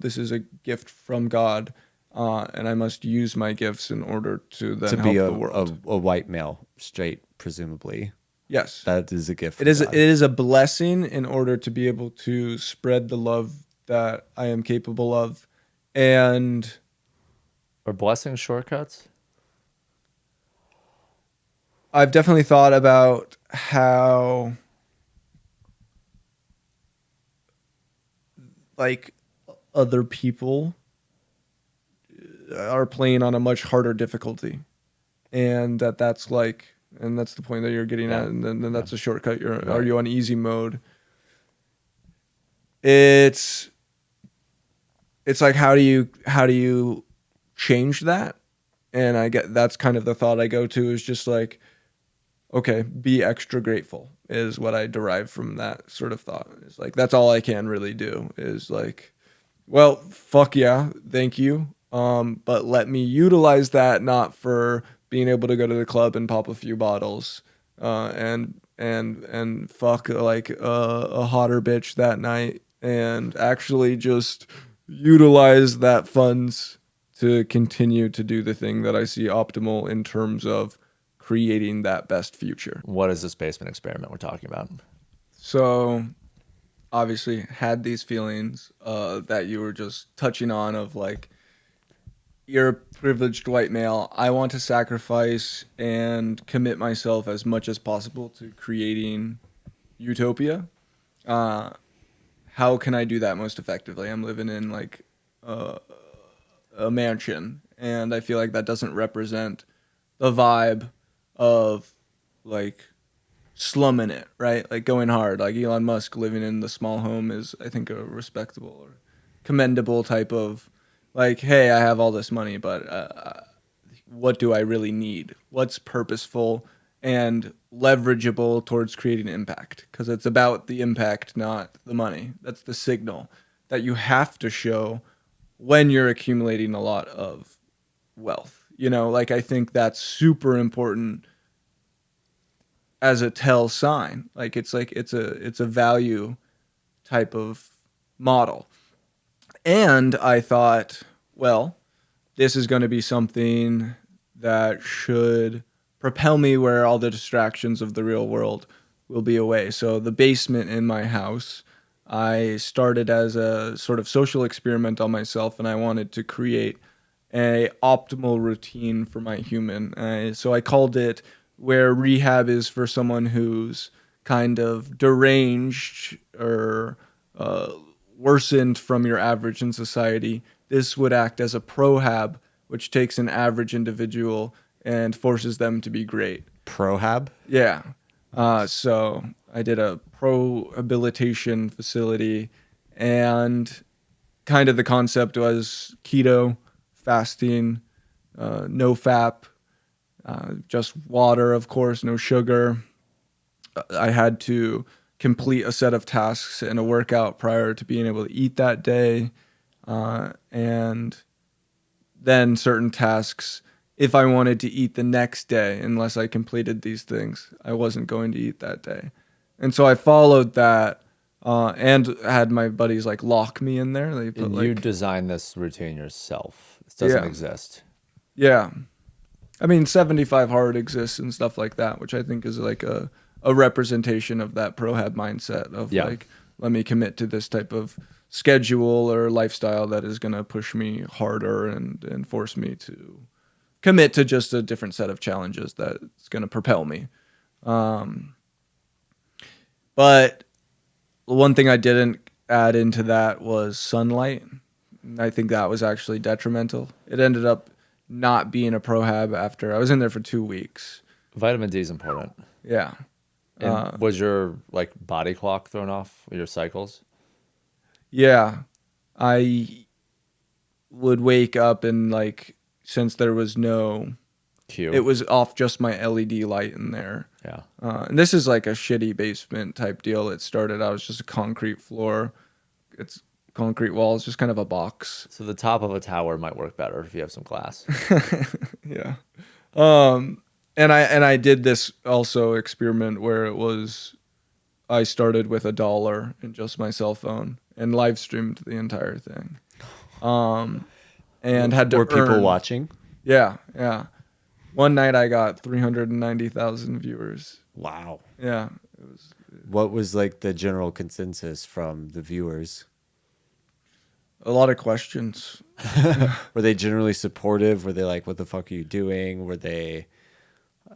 this is a gift from God, and I must use my gifts in order to then
To
help
be
the world.
a white male, straight, presumably.
Yes.
That is a gift.
It is a blessing in order to be able to spread the love that I am capable of. And
Are blessings shortcuts?
I've definitely thought about how like other people are playing on a much harder difficulty, and that's like, and that's the point that you're getting at, and then that's a shortcut. Are you on easy mode? It's like, how do you change that? And I get, that's kind of the thought I go to, is just like, okay, be extra grateful is what I derive from that sort of thought. It's like, that's all I can really do is like, well, fuck yeah, thank you. But let me utilize that not for being able to go to the club and pop a few bottles, and fuck like a hotter bitch that night, and actually just utilize that funds to continue to do the thing that I see optimal in terms of creating that best future.
What is this basement experiment we're talking about?
So obviously had these feelings that you were just touching on of like, you're a privileged white male. I want to sacrifice and commit myself as much as possible to creating Utopia. How can I do that most effectively? I'm living in like a mansion, and I feel like that doesn't represent the vibe of like slumming it, right? Like going hard. Like Elon Musk living in the small home is, I think, a respectable or commendable type of like, hey, I have all this money, but what do I really need? What's purposeful and leverageable towards creating impact? Because it's about the impact, not the money. That's the signal that you have to show when you're accumulating a lot of wealth. Like, I think that's super important as a tell sign. Like it's a value type of model. And I thought, well, this is going to be something that should propel me where all the distractions of the real world will be away. So the basement in my house, I started as a sort of social experiment on myself, and I wanted to create a optimal routine for my human. So I called it where rehab is for someone who's kind of deranged or worsened from your average in society, this would act as a prohab, which takes an average individual and forces them to be great.
Prohab?
Yeah. So I did a Prohabilitation Facility, and kind of the concept was keto, fasting, no FAP, just water, of course, no sugar. I had to complete a set of tasks and a workout prior to being able to eat that day. And then certain tasks, if I wanted to eat the next day, unless I completed these things, I wasn't going to eat that day. And so I followed that, and had my buddies like lock me in there. They put
And
like,
you designed this routine yourself. This doesn't
Yeah.
exist.
yeah. I mean, 75 hard exists and stuff like that, which I think is like a representation of that prohab mindset of
Yeah.
like, let me commit to this type of schedule or lifestyle that is going to push me harder and force me to commit to just a different set of challenges that's going to propel me. But one thing I didn't add into that was sunlight. I think that was actually detrimental. It ended up not being a prohab after I was in there for 2 weeks.
Vitamin D is important.
Yeah.
And was your like body clock thrown off with your cycles?
Yeah. I would wake up and like, since there was no,
Q.
it was off just my LED light in there.
Yeah.
And this is like a shitty basement type deal. It started out as just a concrete floor. It's concrete walls, just kind of a box.
So the top of a tower might work better if you have some glass.
Yeah. And I did this also experiment where it was, I started with $1 and just my cell phone and live streamed the entire thing. And had to
Were people
earn-
watching?
Yeah, yeah. One night I got 390,000 viewers.
Wow.
Yeah, it was
What was like the general consensus from the viewers?
a lot of questions.
Were they generally supportive? Were they like, what the fuck are you doing? Were they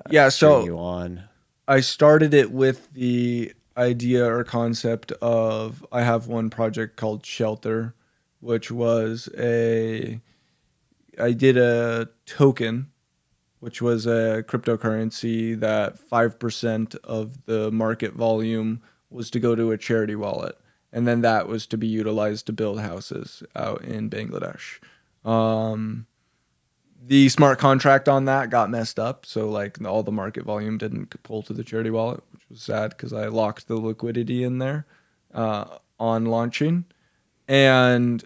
Yeah,
cheering
so
you on?
I started it with the idea or concept of, I have one project called Shelter, which was I did a token, which was a cryptocurrency that 5% of the market volume was to go to a charity wallet. And then that was to be utilized to build houses out in Bangladesh. The smart contract on that got messed up. So like all the market volume didn't pull to the charity wallet, which was sad because I locked the liquidity in there on launching. And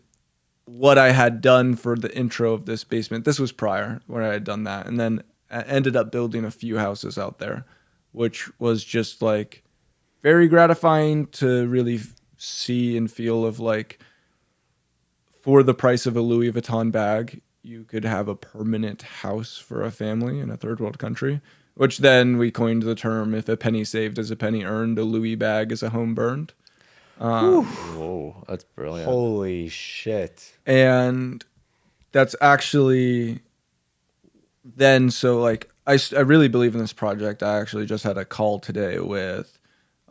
what I had done for the intro of this basement, this was prior where I had done that. And then I ended up building a few houses out there, which was just like very gratifying to really see and feel of like, for the price of a Louis Vuitton bag, you could have a permanent house for a family in a third world country, which then we coined the term, if a penny saved is a penny earned, a Louis bag is a home burned.
Whoa, that's brilliant.
Holy shit.
And that's actually then, so like, I really believe in this project. I actually just had a call today with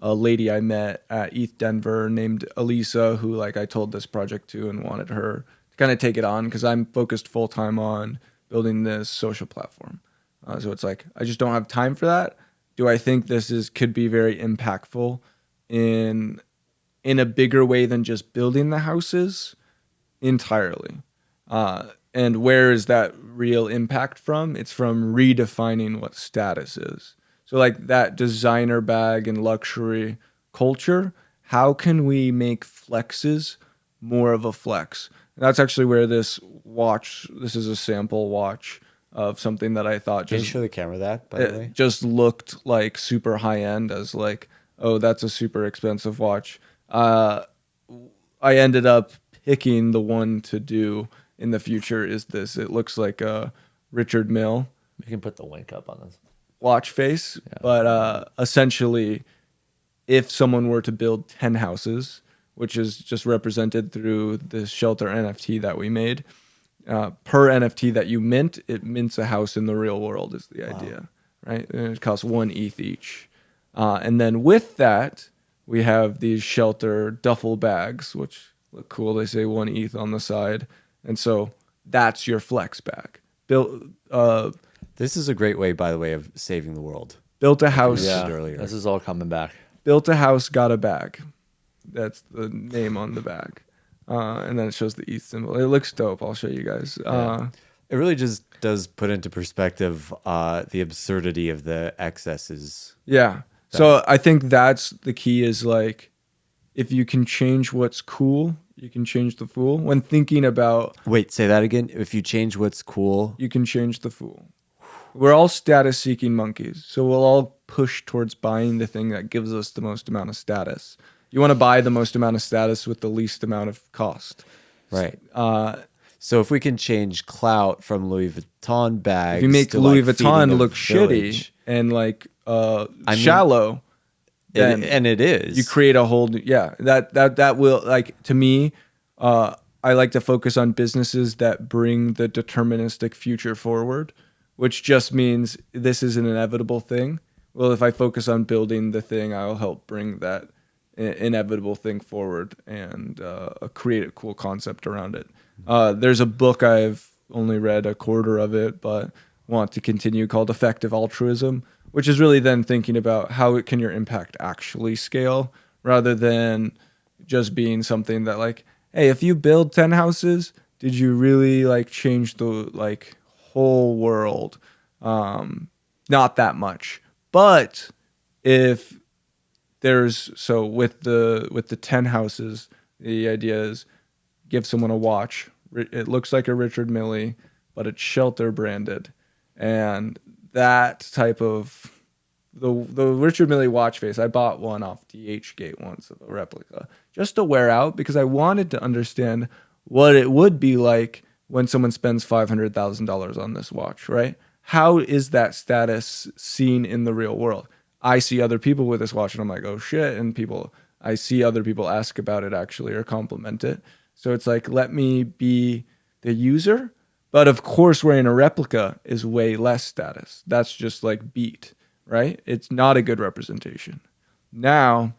a lady I met at ETH Denver named Elisa, who like I told this project to and wanted her to kind of take it on because I'm focused full time on building this social platform. So it's like, I just don't have time for that. Do I think this could be very impactful in a bigger way than just building the houses? Entirely. And where is that real impact from? It's from redefining what status is. So like that designer bag and luxury culture, how can we make flexes more of a flex? And that's actually where this is a sample watch of something that I thought
Can you
just
show the camera that, by the way?
it just looked like super high end, as like, oh, that's a super expensive watch. I ended up picking the one to do in the future is this. It looks like a Richard Mille
We can put the link up on this.
watch face, but essentially, if someone were to build 10 houses, which is just represented through the Shelter NFT that we made, per NFT that you mint, it mints a house in the real world is the idea, right? And it costs 1 ETH each. And then with that, we have these Shelter duffel bags, which look cool. They say 1 ETH on the side. And so that's your flex bag.
This is a great way, by the way, of saving the world.
Built a house.
Yeah,
earlier.
this is all coming back.
Built a house, got a bag. That's the name on the bag. And then it shows the ETH symbol. It looks dope. I'll show you guys.
It really just does put into perspective the absurdity of the excesses.
Yeah. So I think that's the key is like, if you can change what's cool, you can change the fool. When thinking about,
Wait, say that again. If you change what's cool,
you can change the fool. We're all status seeking monkeys. So we'll all push towards buying the thing that gives us the most amount of status. You want to buy the most amount of status with the least amount of cost.
right? So if we can change clout from Louis Vuitton bags,
If you make
to,
Louis
like, feeding
Vuitton
a
look
village,
shitty and like
mean,
shallow, then
and it is.
you create a whole new, that will, like, to me, I like to focus on businesses that bring the deterministic future forward, which just means this is an inevitable thing. Well, if I focus on building the thing, I'll help bring that inevitable thing forward and create a cool concept around it. There's a book, I've only read a quarter of it, but want to continue, called Effective Altruism, which is really then thinking about how can your impact actually scale, rather than just being something that, like, hey, if you build 10 houses, did you really like change the like whole world? Not that much. But if there's, so with the 10 houses, the idea is give someone a watch. It looks like a Richard Mille, but it's shelter branded. And that type of, the Richard Mille watch face, I bought one off DHgate once, of a replica, just to wear out, because I wanted to understand what it would be like when someone spends $500,000 on this watch, right? How is that status seen in the real world? I see other people with this watch and I'm like, oh shit. And I see other people ask about it actually or compliment it. So it's like, let me be the user. But of course, wearing a replica is way less status. That's just like beat, right? It's not a good representation. Now,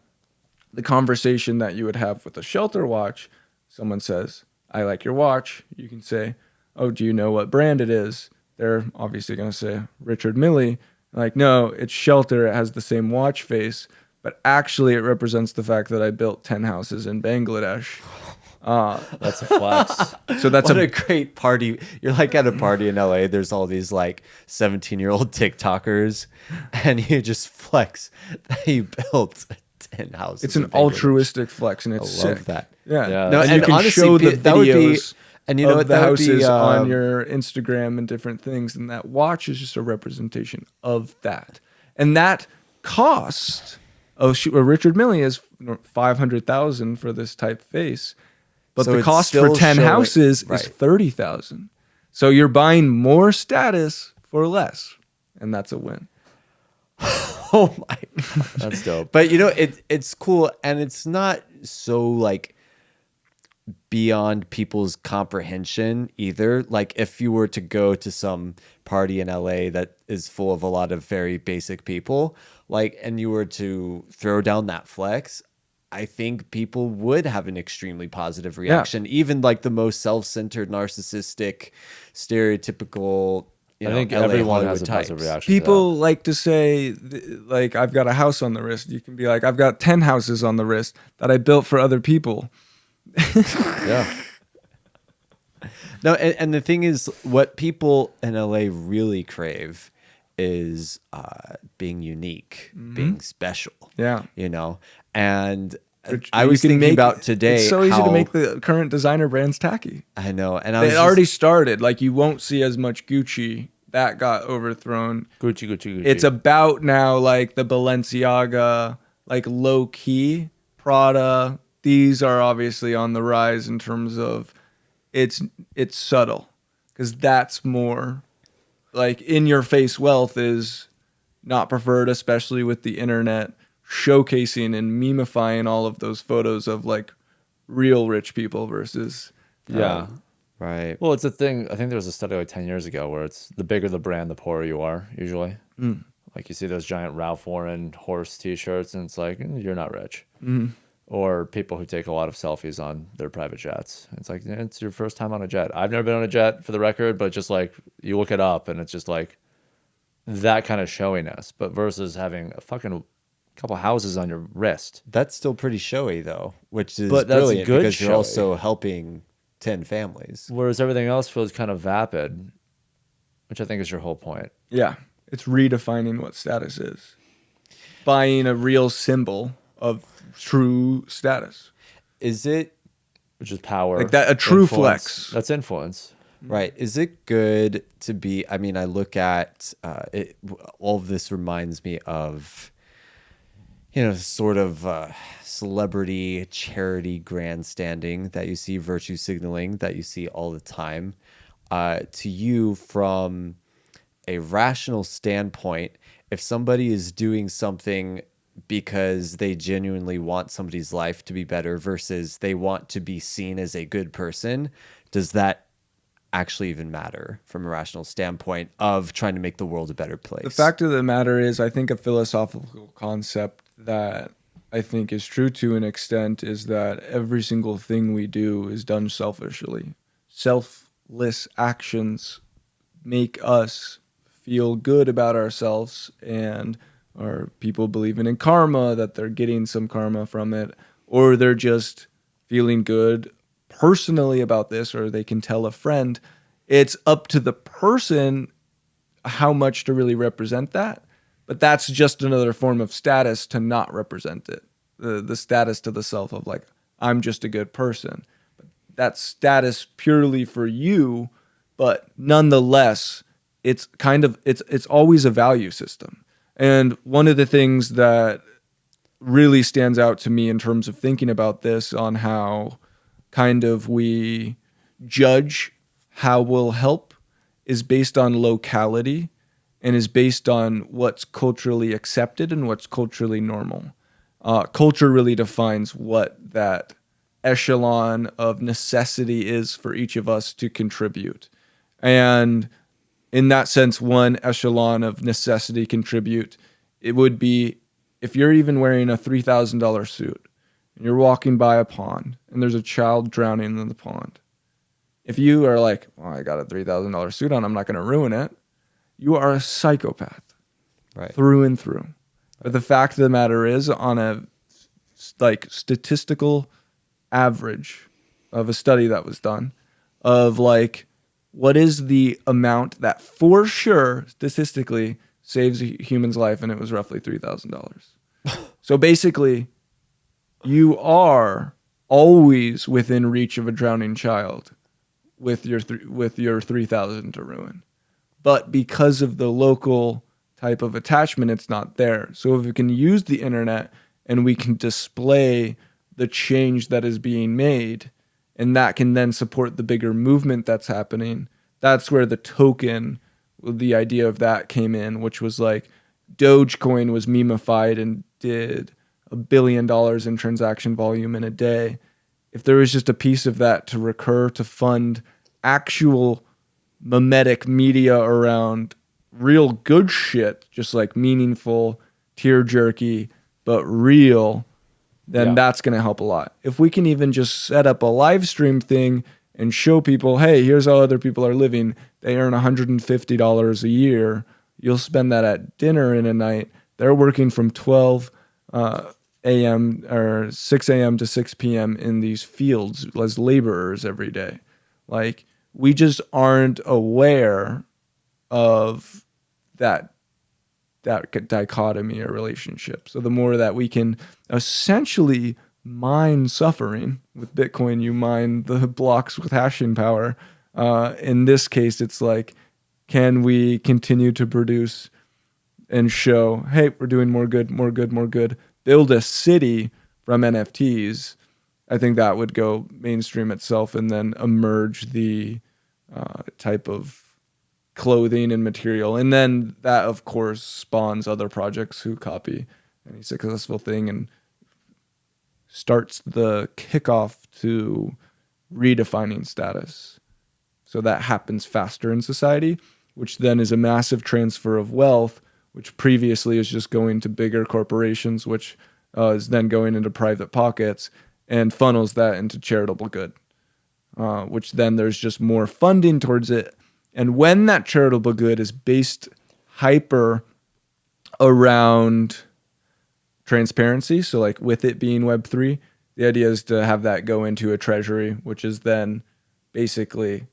the conversation that you would have with a shelter watch, someone says, I like your watch. You can say, oh, do you know what brand it is? They're obviously going to say Richard Mille. Like, no, it's shelter. It has the same watch face, but actually it represents the fact that I built 10 houses in Bangladesh.
That's a flex.
So that's
what a great party. You're like at a party in LA. There's all these like 17-year-old TikTokers, and you just flex that you built 10 houses.
It's an altruistic flex, and it's
I love
sick.
that.
Yeah.
Yeah.
No,
And
and
you can
honestly,
show the
that would be,
videos
and you know
of
what,
the
that would be,
houses on your Instagram and different things, and that watch is just a representation of that. And that cost of Richard Mille is $500,000 for this typeface, but
So
the
it's
cost for
still
10
showing-
houses
right.
is $30,000. So you're buying more status for less, and that's a win.
Oh my God.
That's dope.
But you know, it's cool, and it's not so like beyond people's comprehension either. Like if you were to go to some party in LA that is full of a lot of very basic people, like, and you were to throw down that flex, I think people would have an extremely positive reaction. Even like the most self-centered, narcissistic, stereotypical,
I think
LA
everyone
Hollywood
has a positive
types.
reaction.
People like to say, like, I've got a house on the wrist. You can be like, I've got 10 houses on the wrist that I built for other people.
Yeah.
No, and the thing is, what people in LA really crave is being unique, being special.
Yeah.
You know, and
Which
I
you
was
can
thinking
make-
about today.
It's so easy
how,
to make the current designer brands tacky.
I know, and I was
It already started. Like, you won't see as much Gucci. That got overthrown.
Gucci.
It's about now, like, the Balenciaga, like, low key Prada. These are obviously on the rise in terms of it's subtle, because that's more like in your face wealth is not preferred, especially with the internet showcasing and memifying all of those photos of like real rich people versus
Yeah.
right.
Well, it's a thing. I think there was a study like 10 years ago where it's the bigger the brand, the poorer you are, usually. Like you see those giant Ralph Lauren horse t-shirts and it's like, you're not rich. or people who take a lot of selfies on their private jets. It's like, yeah, it's your first time on a jet. I've never been on a jet, for the record, but just like you look it up and it's just like that kind of showiness, but versus having a fucking couple houses on your wrist.
That's still pretty showy though, which is
But that's
brilliant
good
because you're
showy.
also helping 10 families.
Whereas everything else feels kind of vapid, which I think is your whole point.
Yeah. It's redefining what status is. Buying a real symbol of true status.
Is it
Which is power.
Like that, a true
influence.
flex.
That's influence.
right? Is it good to be? I mean, I look at it. All of this reminds me of, sort of celebrity charity grandstanding that you see, virtue signaling that you see all the time. To you, from a rational standpoint, if somebody is doing something because they genuinely want somebody's life to be better versus they want to be seen as a good person, does that actually even matter from a rational standpoint of trying to make the world a better place?
The fact of the matter is, I think a philosophical concept that I think is true to an extent is that every single thing we do is done selfishly. Selfless actions make us feel good about ourselves, and or people believing in karma, that they're getting some karma from it, or they're just feeling good personally about this, or they can tell a friend. It's up to the person how much to really represent that. But that's just another form of status to not represent it. The status to the self of like, I'm just a good person. That's status purely for you, but nonetheless, it's always a value system. And one of the things that really stands out to me in terms of thinking about this on how kind of we judge how we'll help is based on locality and is based on what's culturally accepted and what's culturally normal. Culture really defines what that echelon of necessity is for each of us to contribute. And in that sense, one echelon of necessity contribute, it would be if you're even wearing a $3,000 suit and you're walking by a pond and there's a child drowning in the pond. If you are like, well, I got a $3,000 suit on, I'm not going to ruin it. You are a psychopath,
right,
through and through. But the fact of the matter is, on a like statistical average of a study that was done of like, what is the amount that for sure statistically saves a human's life, and it was roughly $3,000. So basically, you are always within reach of a drowning child with your 3,000 to ruin. But because of the local type of attachment, it's not there. So if we can use the internet and we can display the change that is being made, and that can then support the bigger movement that's happening, that's where the token, the idea of that came in, which was like Dogecoin was memified and did $1 billion in transaction volume in a day. If there was just a piece of that to recur to fund actual mimetic media around real good shit, just like meaningful, tear jerky, but real, then that's going to help a lot. If we can even just set up a live stream thing and show people, hey, here's how other people are living. They earn $150 a year. You'll spend that at dinner in a night. They're working from 12 a.m. or 6 a.m. to 6 p.m. in these fields as laborers every day. Like, we just aren't aware of that dichotomy or relationship. So the more that we can essentially mine suffering with Bitcoin, you mine the blocks with hashing power. In this case, it's like, can we continue to produce and show, hey, we're doing more good, more good, more good, build a city from NFTs. I think that would go mainstream itself, and then emerge the type of clothing and material. And then that, of course, spawns other projects who copy any successful thing and starts the kickoff to redefining status. So that happens faster in society, which then is a massive transfer of wealth, which previously is just going to bigger corporations, which is then going into private pockets and funnels that into charitable good, which then there's just more funding towards it. And when that charitable good is based hyper around transparency, so like with it being Web3, the idea is to have that go into a treasury, which is then basically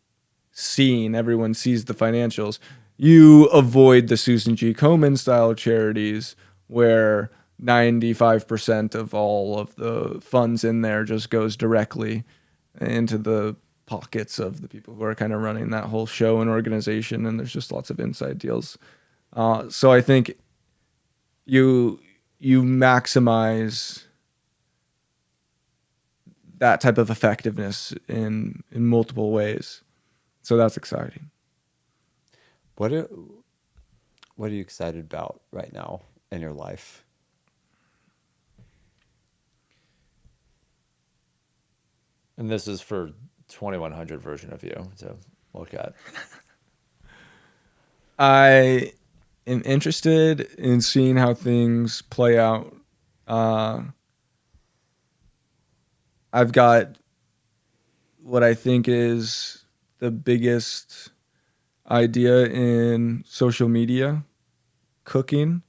seen, everyone sees the financials. You avoid the Susan G. Komen style charities where 95% of all of the funds in there just goes directly into the pockets of the people who are kind of running that whole show and organization, and there's just lots of inside deals. So I think you maximize that type of effectiveness in multiple ways. So that's exciting.
What are you excited about right now in your life?
And this is for 2100 version of you to look at.
I am interested in seeing how things play out. I've got what I think is the biggest idea in social media, cooking,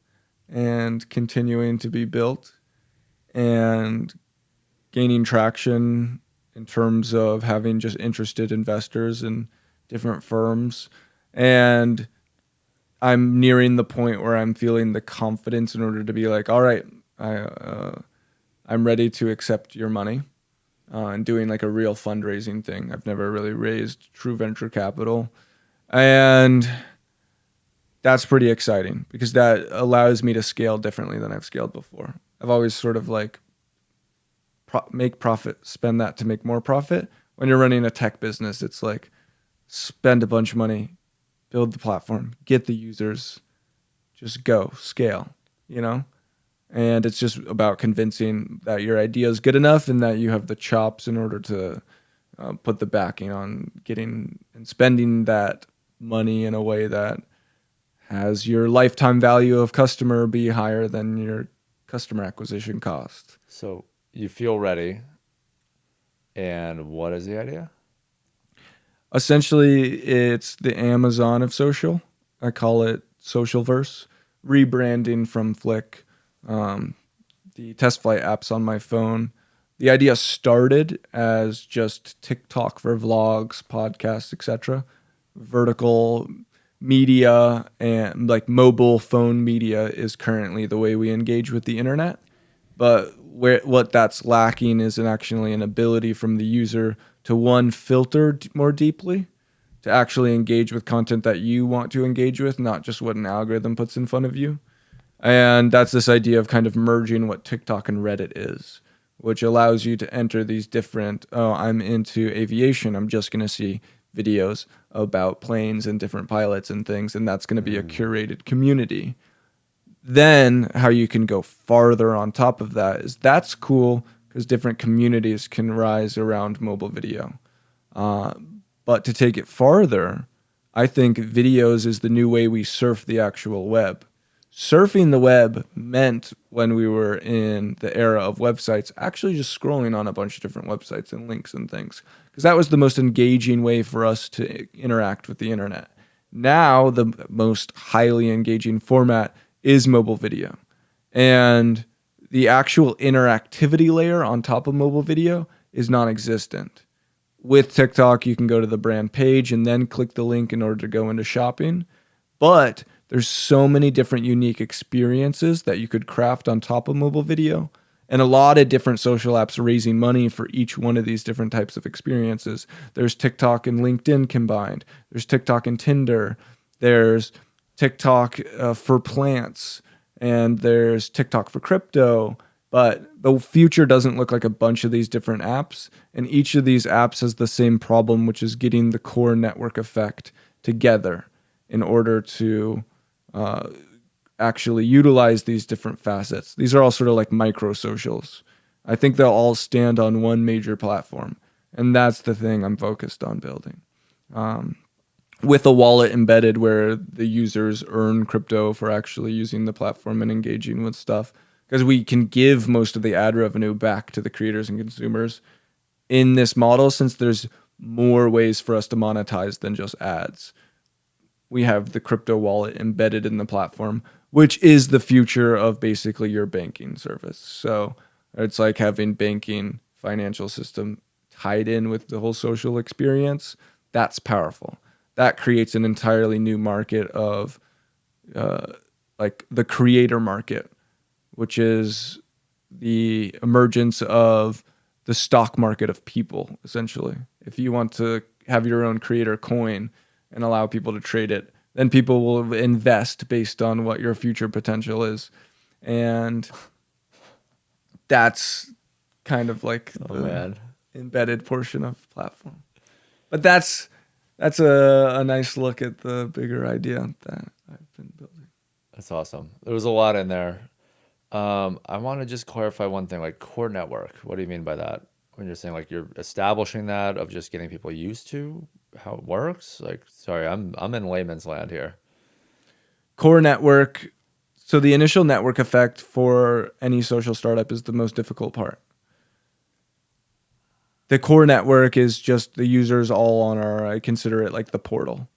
and continuing to be built, and gaining traction in terms of having just interested investors in different firms. And I'm nearing the point where I'm feeling the confidence in order to be like, all right, I'm ready to accept your money, and doing like a real fundraising thing. I've never really raised true venture capital. And that's pretty exciting because that allows me to scale differently than I've scaled before. I've always sort of like make profit, spend that to make more profit. When you're running a tech business, it's like spend a bunch of money, build the platform, get the users, just go scale, you know? And it's just about convincing that your idea is good enough and that you have the chops in order to put the backing on getting and spending that money in a way that has your lifetime value of customer be higher than your customer acquisition cost.
So you feel ready. And what is the idea?
Essentially, it's the Amazon of social. I call it Socialverse, rebranding from Flic. The test flight app's on my phone. The idea started as just TikTok for vlogs, podcasts, etc. Vertical media and like mobile phone media is currently the way we engage with the internet. But what that's lacking is actually an ability from the user to, one, filter more deeply, to actually engage with content that you want to engage with, not just what an algorithm puts in front of you. And that's this idea of kind of merging what TikTok and Reddit is, which allows you to enter these different, I'm into aviation, I'm just going to see videos about planes and different pilots and things, and that's going to be a curated community. Then how you can go farther on top of that is that's cool because different communities can rise around mobile video. But to take it farther, I think videos is the new way we surf the actual web. Surfing the web meant, when we were in the era of websites, actually just scrolling on a bunch of different websites and links and things, because that was the most engaging way for us to interact with the internet. Now, the most highly engaging format is mobile video. And the actual interactivity layer on top of mobile video is non-existent. With TikTok, you can go to the brand page and then click the link in order to go into shopping. But there's so many different unique experiences that you could craft on top of mobile video, and a lot of different social apps raising money for each one of these different types of experiences. There's TikTok and LinkedIn combined. There's TikTok and Tinder. There's TikTok for plants, and there's TikTok for crypto. But the future doesn't look like a bunch of these different apps, and each of these apps has the same problem, which is getting the core network effect together in order to actually utilize these different facets. These are all sort of like micro socials. I think they'll all stand on one major platform, and that's the thing I'm focused on building. With a wallet embedded where the users earn crypto for actually using the platform and engaging with stuff. because we can give most of the ad revenue back to the creators and consumers in this model, since there's more ways for us to monetize than just ads. We have the crypto wallet embedded in the platform, which is the future of basically your banking service. So it's like having banking financial system tied in with the whole social experience. That's powerful. That creates an entirely new market of like the creator market, which is the emergence of the stock market of people, essentially. If you want to have your own creator coin and allow people to trade it, then people will invest based on what your future potential is. And that's kind of like the embedded portion of platform. But that's a nice look at the bigger idea that I've been building.
That's awesome. There was a lot in there. I want to just clarify one thing, like core network. What do you mean by that? When you're saying like you're establishing that of just getting people used to how it works? Like, sorry, I'm in layman's land here.
Core network. So the initial network effect for any social startup is the most difficult part. The core network is just the users all on I consider it like the portal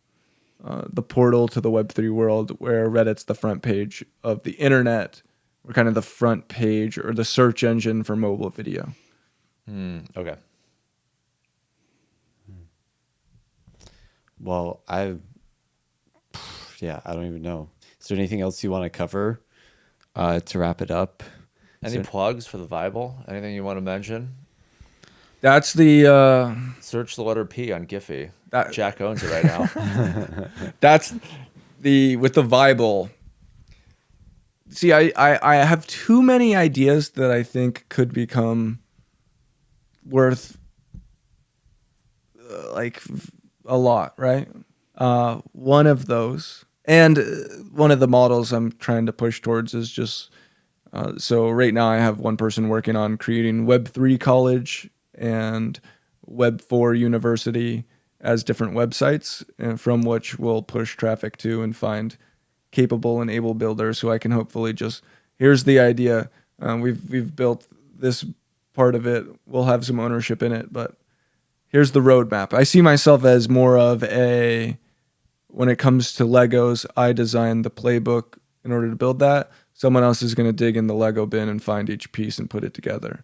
to the Web3 world, where Reddit's the front page of the internet. We're kind of the front page or the search engine for mobile video.
Okay.
Well, I don't even know. Is there anything else you want to cover to wrap it up?
Any plugs for the Vible? Anything you want to mention?
That's the
Search the letter P on Giphy. Jack owns it right now.
That's with the Vible. See, I have too many ideas that I think could become worth like a lot, right? One of those, and one of the models I'm trying to push towards is just so right now I have one person working on creating Web3 college and Web4 university as different websites, and from which we'll push traffic to and find capable and able builders who I can hopefully just, here's the idea. We've built this part of it. We'll have some ownership in it, but here's the roadmap. I see myself as more of when it comes to Legos, I designed the playbook in order to build that. Someone else is going to dig in the Lego bin and find each piece and put it together.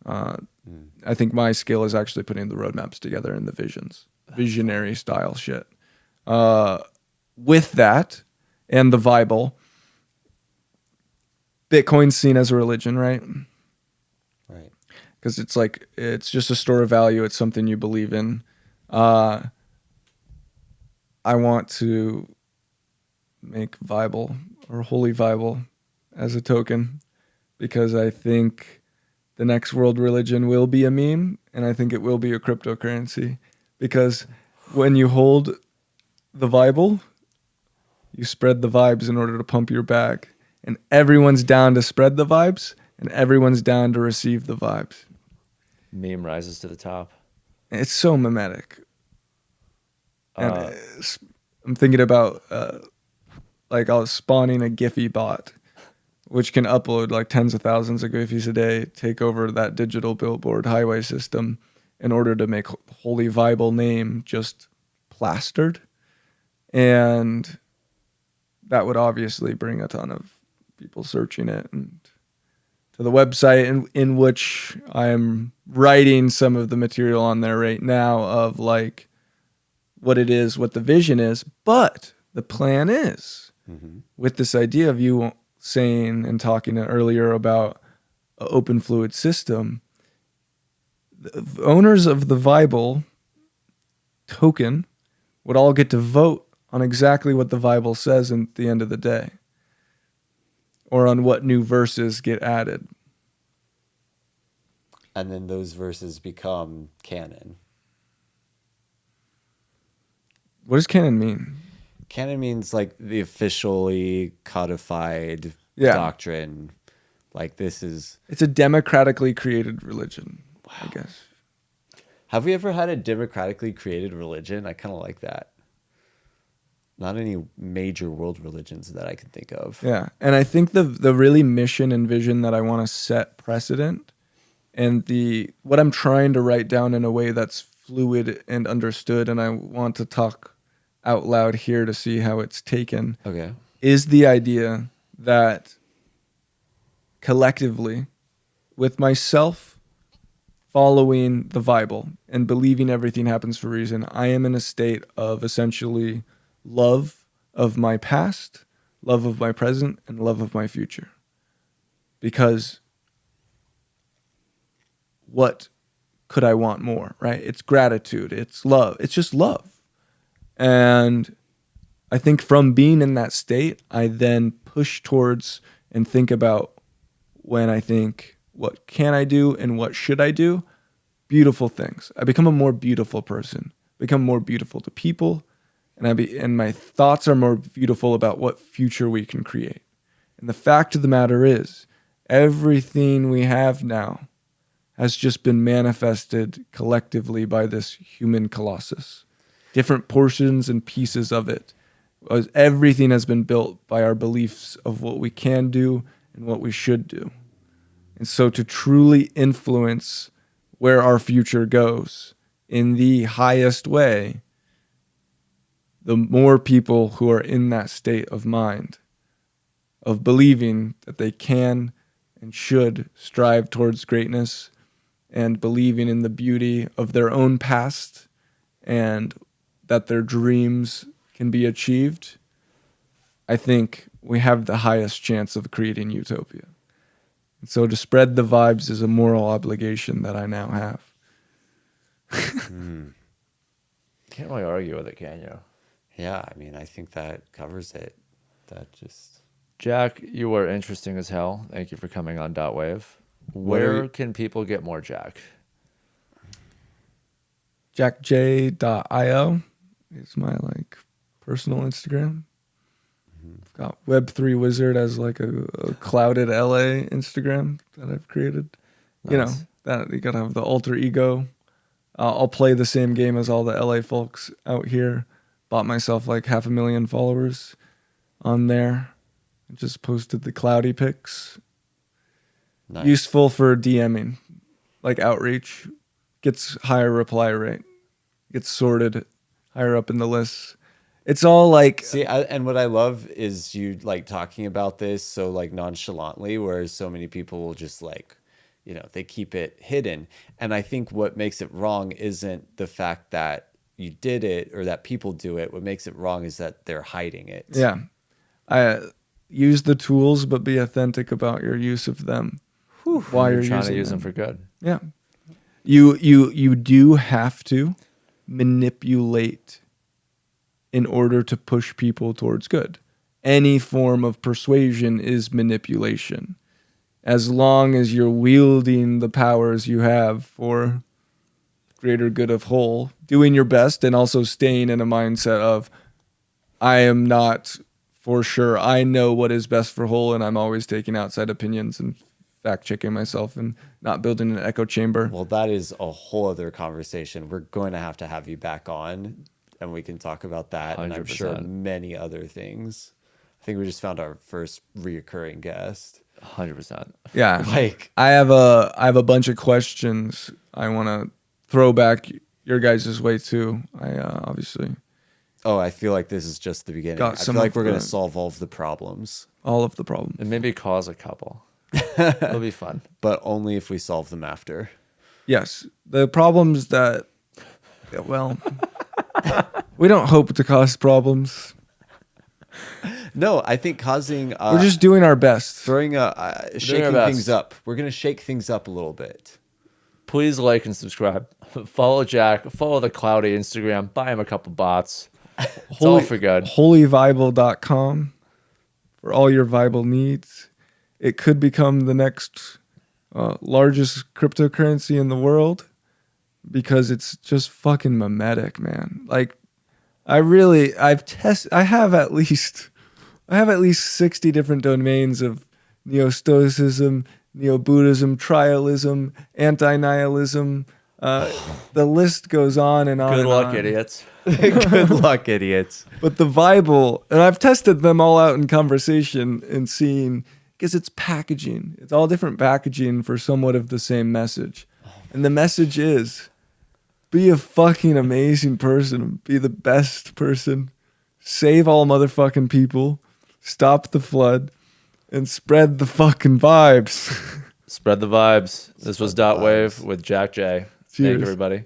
I think my skill is actually putting the roadmaps together and the visions, visionary style shit. With that and the Vible, Bitcoin's seen as a religion, right?
Right.
Because it's just a store of value. It's something you believe in. I want to make Vible or Holy Vible as a token, because I think the next world religion will be a meme, and I think it will be a cryptocurrency, because when you hold the Vible, you spread the vibes in order to pump your bag, and everyone's down to spread the vibes, and everyone's down to receive the vibes.
Meme rises to the top.
It's so mimetic. And I'm thinking about I was spawning a Giphy bot, which can upload like tens of thousands of Giphies a day, take over that digital billboard highway system in order to make Holy Vible name just plastered. And that would obviously bring a ton of people searching it and to the website in which I'm writing some of the material on there right now of like what it is, what the vision is. But the plan is with this idea of you saying and talking earlier about an open fluid system, the owners of the Vible token would all get to vote on exactly what the Vible says at the end of the day, or on what new verses get added.
And then those verses become canon.
What does canon mean?
Canon means like the officially codified doctrine. Like this is...
It's a democratically created religion, I guess.
Have we ever had a democratically created religion? I kind of like that. Not any major world religions that I can think of.
Yeah. And I think the really mission and vision that I want to set precedent, and what I'm trying to write down in a way that's fluid and understood, and I want to talk out loud here to see how it's taken,
Okay.
is the idea that collectively, with myself following the Bible and believing everything happens for a reason, I am in a state of essentially love of my past, love of my present, and love of my future. Because what could I want more, right? It's gratitude, it's love, it's just love. And I think from being in that state, I then push towards and think about, when I think, what can I do and what should I do? Beautiful things. I become a more beautiful person, become more beautiful to people, and my thoughts are more beautiful about what future we can create. And the fact of the matter is, everything we have now has just been manifested collectively by this human colossus. Different portions and pieces of it. Everything has been built by our beliefs of what we can do and what we should do. And so to truly influence where our future goes in the highest way, the more people who are in that state of mind, of believing that they can and should strive towards greatness, and believing in the beauty of their own past and that their dreams can be achieved, I think we have the highest chance of creating utopia. And so to spread the vibes is a moral obligation that I now have.
Can't really argue with it, can you?
Yeah, I mean, I think that covers it. That just...
Jack, you were interesting as hell. Thank you for coming on .wave.
What are
Where
you-
can people get more Jack?
JackJ.io is my personal Instagram. I've got Web3 Wizard as a clouded LA Instagram that I've created. You know,
Nice.
that you gotta have the alter ego. I'll play the same game as all the LA folks out here. Bought myself 500,000 followers on there. Just posted the cloudy pics.
Nice.
Useful for DMing, outreach. Gets higher reply rate. Gets sorted higher up in the lists. It's all
See, and what I love is you talking about this so nonchalantly, whereas so many people will just they keep it hidden. And I think what makes it wrong isn't the fact that you did it or that people do it. What makes it wrong is that they're hiding it.
Yeah. I use the tools, but be authentic about your use of them. Why you're
trying
using
to use them for good.
Yeah. You do have to manipulate in order to push people towards good. Any form of persuasion is manipulation. As long as you're wielding the powers you have for greater good of whole, doing your best and also staying in a mindset of, I am not for sure. I know what is best for whole, and I'm always taking outside opinions and fact checking myself and not building an echo chamber.
Well, that is a whole other conversation. We're going to have you back on, and we can talk about that. And I'm sure
100%.
many other things. I think we just found our first reoccurring guest.
100%.
Yeah.
I
have a bunch of questions I want to throw back your guys' way too. I obviously
I feel like this is just the beginning.
Got
I
some
feel like
of
we're going to
the-
solve all of the problems,
all of the problems.
And maybe cause a couple. It'll be fun.
but only if we solve them after.
Yes, the problems that, well, we don't hope to cause problems.
No, I think causing
We're just doing our best.
throwing shaking
best.
things up. We're going to shake things up a little bit.
Please like and subscribe. Follow Jack. Follow the cloudy Instagram. Buy him a couple bots. It's all for good.
Holyvible.com for all your Vible needs. It could become the next largest cryptocurrency in the world because it's just fucking mimetic, man. I have at least 60 different domains of Neo-Stoicism, Neo-Buddhism, Trialism, Anti-Nihilism, The list goes on and on.
Good
and
luck,
on.
idiots.
Good luck, idiots.
But the Vible, and I've tested them all out in conversation and seen, because it's packaging. It's all different packaging for somewhat of the same message. And the message is, be a fucking amazing person. Be the best person. Save all motherfucking people. Stop the flood. And spread the fucking vibes.
Spread the vibes. This was Dot Wave with Jack J. Thank you,
Cheers.
everybody.